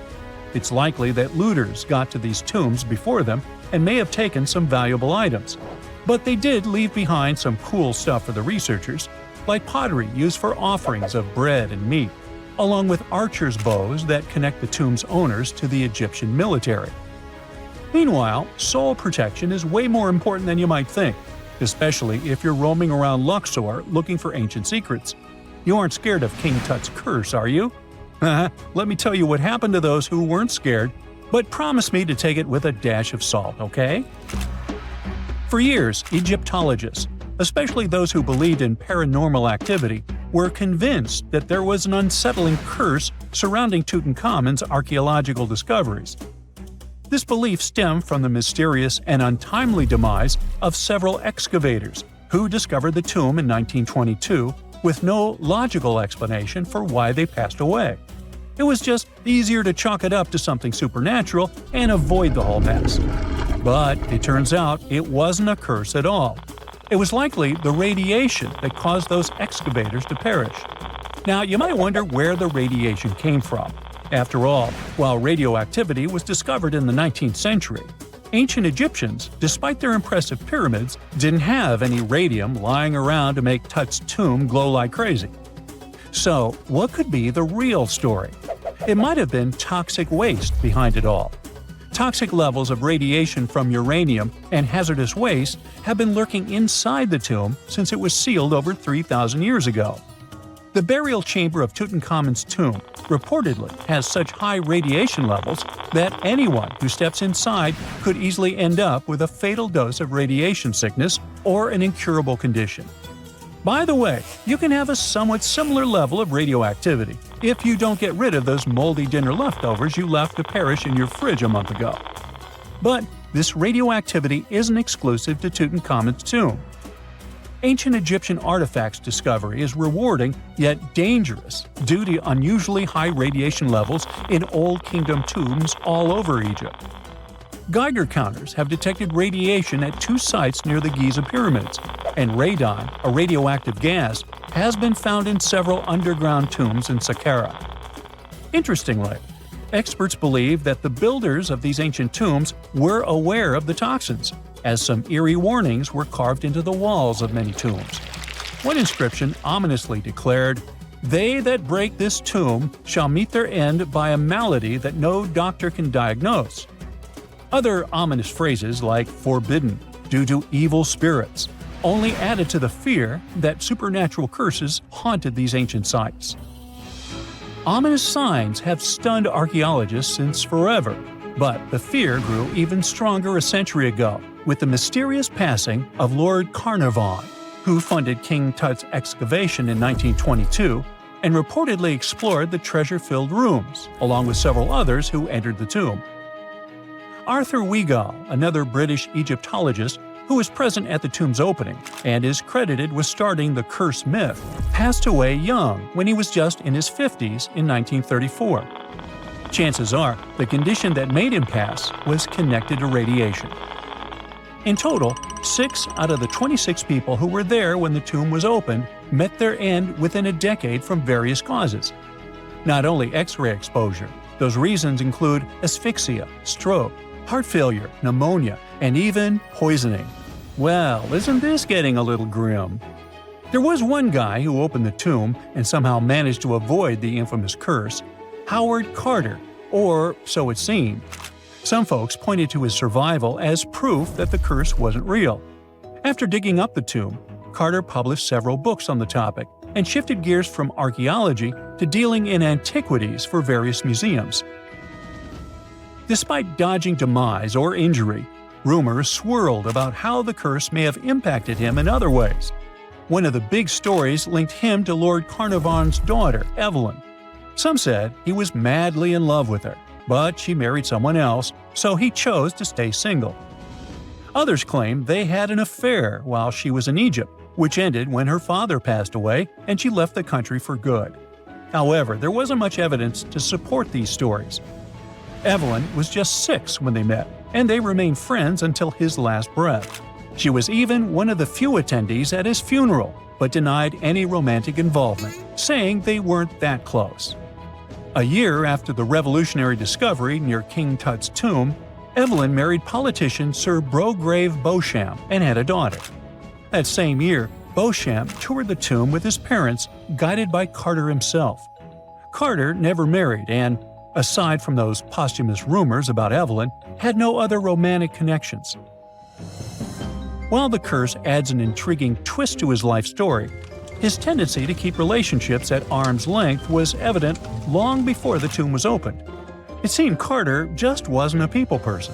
It's likely that looters got to these tombs before them and may have taken some valuable items. But they did leave behind some cool stuff for the researchers, like pottery used for offerings of bread and meat, along with archers' bows that connect the tomb's owners to the Egyptian military. Meanwhile, soul protection is way more important than you might think, especially if you're roaming around Luxor looking for ancient secrets. You aren't scared of King Tut's curse, are you? Let me tell you what happened to those who weren't scared, but promise me to take it with a dash of salt, okay? For years, Egyptologists, especially those who believed in paranormal activity, were convinced that there was an unsettling curse surrounding Tutankhamun's archaeological discoveries. This belief stemmed from the mysterious and untimely demise of several excavators who discovered the tomb in 1922 with no logical explanation for why they passed away. It was just easier to chalk it up to something supernatural and avoid the whole mess. But it turns out it wasn't a curse at all. It was likely the radiation that caused those excavators to perish. Now, you might wonder where the radiation came from. After all, while radioactivity was discovered in the 19th century, ancient Egyptians, despite their impressive pyramids, didn't have any radium lying around to make Tut's tomb glow like crazy. So, what could be the real story? It might have been toxic waste behind it all. Toxic levels of radiation from uranium and hazardous waste have been lurking inside the tomb since it was sealed over 3,000 years ago. The burial chamber of Tutankhamun's tomb reportedly has such high radiation levels that anyone who steps inside could easily end up with a fatal dose of radiation sickness or an incurable condition. By the way, you can have a somewhat similar level of radioactivity if you don't get rid of those moldy dinner leftovers you left to perish in your fridge a month ago. But this radioactivity isn't exclusive to Tutankhamun's tomb. Ancient Egyptian artifacts discovery is rewarding yet dangerous due to unusually high radiation levels in Old Kingdom tombs all over Egypt. Geiger counters have detected radiation at 2 sites near the Giza pyramids, and radon, a radioactive gas, has been found in several underground tombs in Saqqara. Interestingly, Experts believe that the builders of these ancient tombs were aware of the toxins, as some eerie warnings were carved into the walls of many tombs. One inscription ominously declared, "They that break this tomb shall meet their end by a malady that no doctor can diagnose." Other ominous phrases like "forbidden," "due to evil spirits," only added to the fear that supernatural curses haunted these ancient sites. Ominous signs have stunned archaeologists since forever, but the fear grew even stronger a century ago with the mysterious passing of Lord Carnarvon, who funded King Tut's excavation in 1922 and reportedly explored the treasure-filled rooms, along with several others who entered the tomb. Arthur Weigall, another British Egyptologist who was present at the tomb's opening and is credited with starting the curse myth, passed away young when he was just in his 50s in 1934. Chances are the condition that made him pass was connected to radiation. In total, 6 out of the 26 people who were there when the tomb was opened met their end within a decade from various causes. Not only X-ray exposure, those reasons include asphyxia, stroke, heart failure, pneumonia, and even poisoning. Well, isn't this getting a little grim? There was one guy who opened the tomb and somehow managed to avoid the infamous curse, Howard Carter, or so it seemed. Some folks pointed to his survival as proof that the curse wasn't real. After digging up the tomb, Carter published several books on the topic and shifted gears from archaeology to dealing in antiquities for various museums. Despite dodging demise or injury, rumors swirled about how the curse may have impacted him in other ways. One of the big stories linked him to Lord Carnarvon's daughter, Evelyn. Some said he was madly in love with her, but she married someone else, so he chose to stay single. Others claim they had an affair while she was in Egypt, which ended when her father passed away and she left the country for good. However, there wasn't much evidence to support these stories. Evelyn was just 6 when they met, and they remained friends until his last breath. She was even one of the few attendees at his funeral, but denied any romantic involvement, saying they weren't that close. A year after the revolutionary discovery near King Tut's tomb, Evelyn married politician Sir Brograve Beauchamp and had a daughter. That same year, Beauchamp toured the tomb with his parents, guided by Carter himself. Carter never married and, aside from those posthumous rumors about Evelyn, had no other romantic connections. While the curse adds an intriguing twist to his life story, his tendency to keep relationships at arm's length was evident long before the tomb was opened. It seemed Carter just wasn't a people person.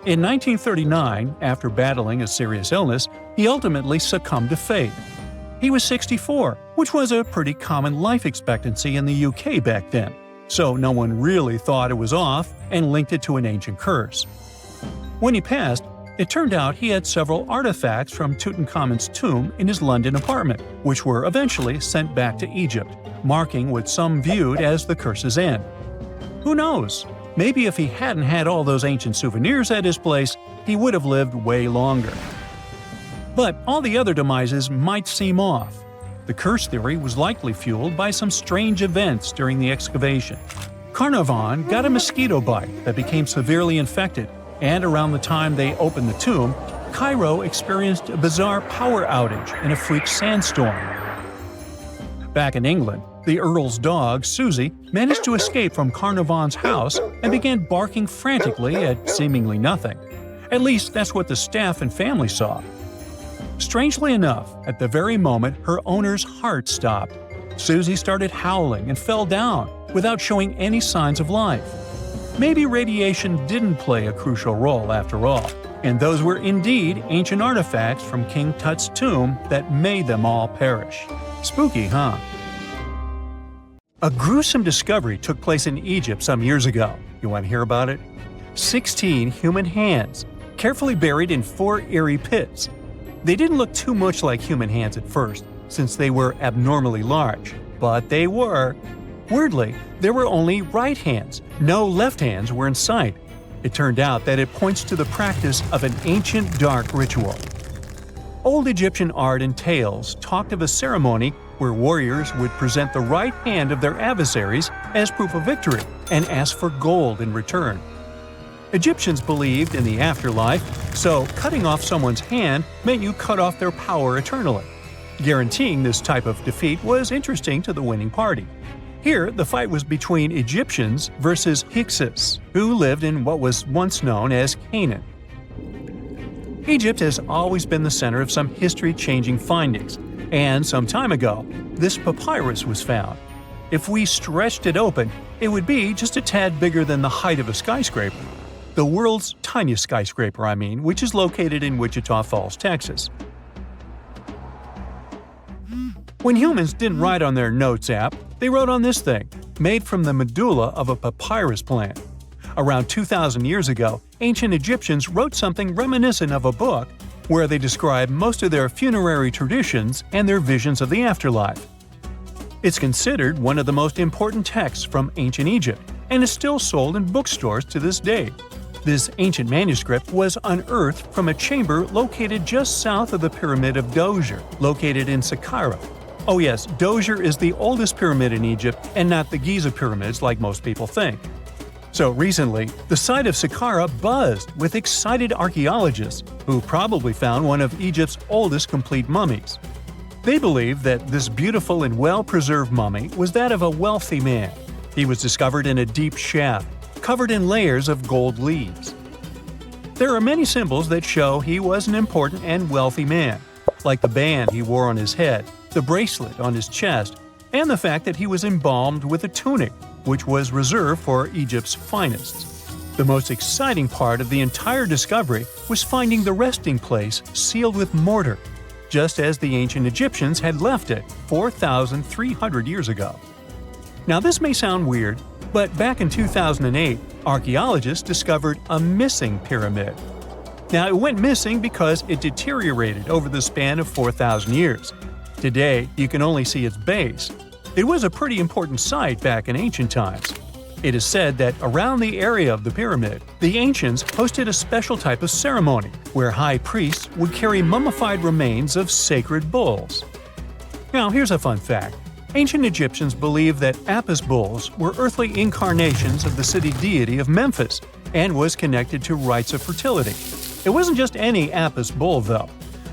In 1939, after battling a serious illness, he ultimately succumbed to fate. He was 64, which was a pretty common life expectancy in the UK back then, so no one really thought it was off and linked it to an ancient curse. When he passed, it turned out he had several artifacts from Tutankhamun's tomb in his London apartment, which were eventually sent back to Egypt, marking what some viewed as the curse's end. Who knows? Maybe if he hadn't had all those ancient souvenirs at his place, he would have lived way longer. But all the other demises might seem off. The curse theory was likely fueled by some strange events during the excavation. Carnarvon got a mosquito bite that became severely infected, and around the time they opened the tomb, Cairo experienced a bizarre power outage and a freak sandstorm. Back in England, the Earl's dog, Susie, managed to escape from Carnarvon's house and began barking frantically at seemingly nothing. At least that's what the staff and family saw. Strangely enough, at the very moment her owner's heart stopped, Susie started howling and fell down without showing any signs of life. Maybe radiation didn't play a crucial role after all, and those were indeed ancient artifacts from King Tut's tomb that made them all perish. Spooky, huh? A gruesome discovery took place in Egypt some years ago. You want to hear about it? 16 human hands, carefully buried in 4 eerie pits. They didn't look too much like human hands at first, since they were abnormally large, but they were. Weirdly, there were only right hands. No left hands were in sight. It turned out that it points to the practice of an ancient dark ritual. Old Egyptian art and tales talked of a ceremony where warriors would present the right hand of their adversaries as proof of victory and asked for gold in return. Egyptians believed in the afterlife, so cutting off someone's hand meant you cut off their power eternally. Guaranteeing this type of defeat was interesting to the winning party. Here, the fight was between Egyptians versus Hyksos, who lived in what was once known as Canaan. Egypt has always been the center of some history-changing findings, and some time ago, this papyrus was found. If we stretched it open, it would be just a tad bigger than the height of a skyscraper. The world's tiniest skyscraper, which is located in Wichita Falls, Texas. When humans didn't write on their notes app, they wrote on this thing, made from the medulla of a papyrus plant. Around 2,000 years ago, ancient Egyptians wrote something reminiscent of a book where they describe most of their funerary traditions and their visions of the afterlife. It's considered one of the most important texts from ancient Egypt and is still sold in bookstores to this day. This ancient manuscript was unearthed from a chamber located just south of the Pyramid of Djoser, located in Saqqara. Oh yes, Djoser is the oldest pyramid in Egypt and not the Giza pyramids like most people think. So recently, the site of Saqqara buzzed with excited archaeologists who probably found one of Egypt's oldest complete mummies. They believe that this beautiful and well-preserved mummy was that of a wealthy man. He was discovered in a deep shaft, covered in layers of gold leaves. There are many symbols that show he was an important and wealthy man, like the band he wore on his head, the bracelet on his chest, and the fact that he was embalmed with a tunic, which was reserved for Egypt's finest. The most exciting part of the entire discovery was finding the resting place sealed with mortar, just as the ancient Egyptians had left it 4,300 years ago. Now this may sound weird, but back in 2008, archaeologists discovered a missing pyramid. Now it went missing because it deteriorated over the span of 4,000 years. Today, you can only see its base. It was a pretty important site back in ancient times. It is said that around the area of the pyramid, the ancients hosted a special type of ceremony where high priests would carry mummified remains of sacred bulls. Now here's a fun fact. Ancient Egyptians believed that Apis bulls were earthly incarnations of the city deity of Memphis and was connected to rites of fertility. It wasn't just any Apis bull though.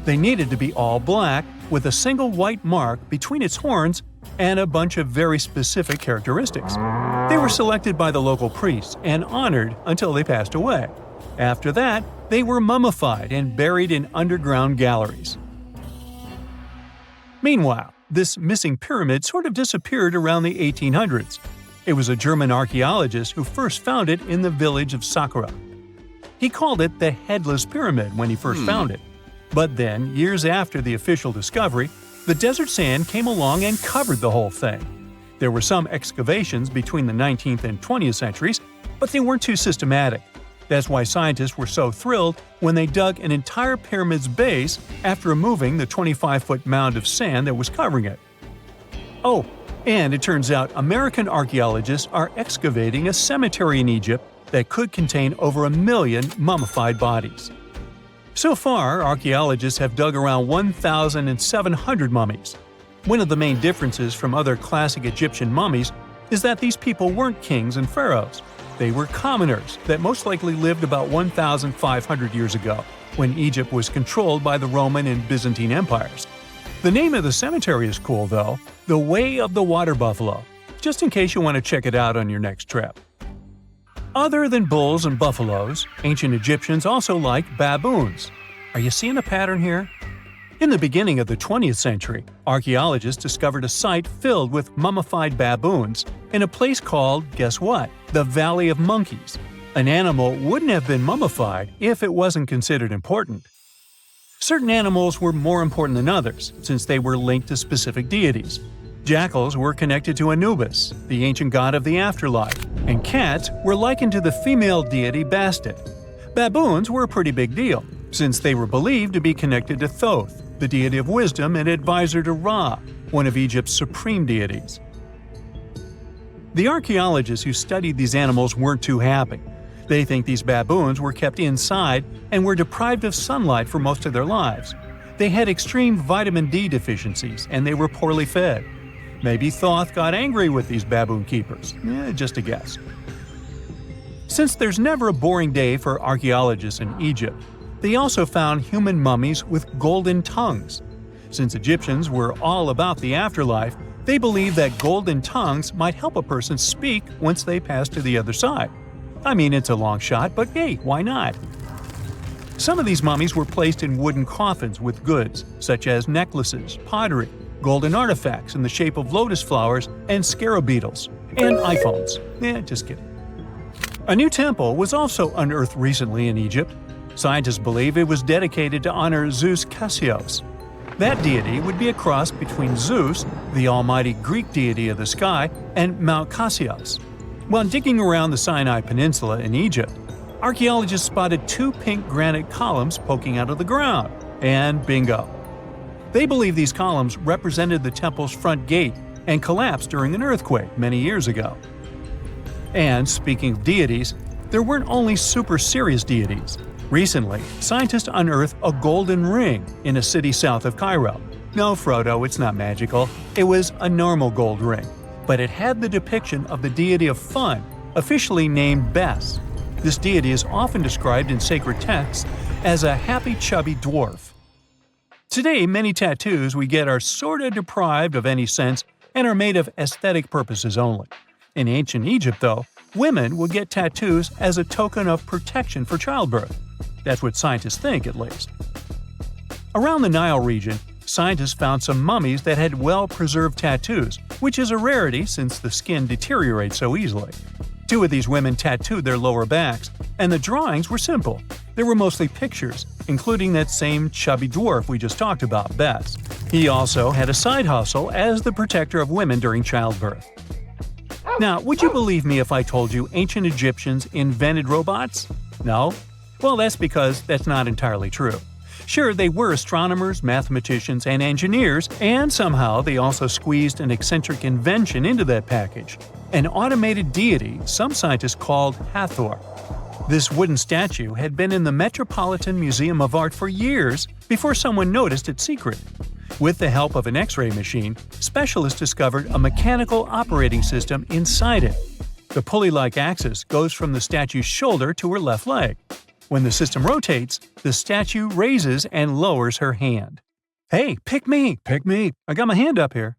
They needed to be all black with a single white mark between its horns and a bunch of very specific characteristics. They were selected by the local priests and honored until they passed away. After that, they were mummified and buried in underground galleries. Meanwhile, this missing pyramid sort of disappeared around the 1800s. It was a German archaeologist who first found it in the village of Saqqara. He called it the Headless Pyramid when he first found it. But then, years after the official discovery, the desert sand came along and covered the whole thing. There were some excavations between the 19th and 20th centuries, but they weren't too systematic. That's why scientists were so thrilled when they dug an entire pyramid's base after removing the 25-foot mound of sand that was covering it. Oh, and it turns out American archaeologists are excavating a cemetery in Egypt that could contain over 1 million mummified bodies. So far, archaeologists have dug around 1,700 mummies. One of the main differences from other classic Egyptian mummies is that these people weren't kings and pharaohs. They were commoners that most likely lived about 1,500 years ago, when Egypt was controlled by the Roman and Byzantine empires. The name of the cemetery is cool though, the Way of the Water Buffalo, just in case you want to check it out on your next trip. Other than bulls and buffaloes, ancient Egyptians also liked baboons. Are you seeing a pattern here? In the beginning of the 20th century, archaeologists discovered a site filled with mummified baboons in a place called, guess what? The Valley of Monkeys. An animal wouldn't have been mummified if it wasn't considered important. Certain animals were more important than others, since they were linked to specific deities. Jackals were connected to Anubis, the ancient god of the afterlife, and cats were likened to the female deity Bastet. Baboons were a pretty big deal, since they were believed to be connected to Thoth, the deity of wisdom and advisor to Ra, one of Egypt's supreme deities. The archaeologists who studied these animals weren't too happy. They think these baboons were kept inside and were deprived of sunlight for most of their lives. They had extreme vitamin D deficiencies and they were poorly fed. Maybe Thoth got angry with these baboon keepers. Just a guess. Since there's never a boring day for archaeologists in Egypt, they also found human mummies with golden tongues. Since Egyptians were all about the afterlife, they believed that golden tongues might help a person speak once they pass to the other side. I mean, it's a long shot, but hey, why not? Some of these mummies were placed in wooden coffins with goods, such as necklaces, pottery, golden artifacts in the shape of lotus flowers and scarab beetles, and iPhones. Just kidding. A new temple was also unearthed recently in Egypt. Scientists believe it was dedicated to honor Zeus Cassios. That deity would be a cross between Zeus, the almighty Greek deity of the sky, and Mount Cassios. While digging around the Sinai Peninsula in Egypt, archaeologists spotted 2 pink granite columns poking out of the ground. And bingo! They believe these columns represented the temple's front gate and collapsed during an earthquake many years ago. And speaking of deities, there weren't only super serious deities. Recently, scientists unearthed a golden ring in a city south of Cairo. No, Frodo, it's not magical. It was a normal gold ring, but it had the depiction of the deity of fun, officially named Bes. This deity is often described in sacred texts as a happy chubby dwarf. Today, many tattoos we get are sorta deprived of any sense and are made of aesthetic purposes only. In ancient Egypt, though, women would get tattoos as a token of protection for childbirth. That's what scientists think, at least. Around the Nile region, scientists found some mummies that had well-preserved tattoos, which is a rarity since the skin deteriorates so easily. 2 of these women tattooed their lower backs, and the drawings were simple. They were mostly pictures, including that same chubby dwarf we just talked about, Bes. He also had a side hustle as the protector of women during childbirth. Now, would you believe me if I told you ancient Egyptians invented robots? No? Well, that's because that's not entirely true. Sure, they were astronomers, mathematicians, and engineers, and somehow they also squeezed an eccentric invention into that package. An automated deity some scientists called Hathor. This wooden statue had been in the Metropolitan Museum of Art for years before someone noticed its secret. With the help of an X-ray machine, specialists discovered a mechanical operating system inside it. The pulley-like axis goes from the statue's shoulder to her left leg. When the system rotates, the statue raises and lowers her hand. Hey, pick me! I got my hand up here.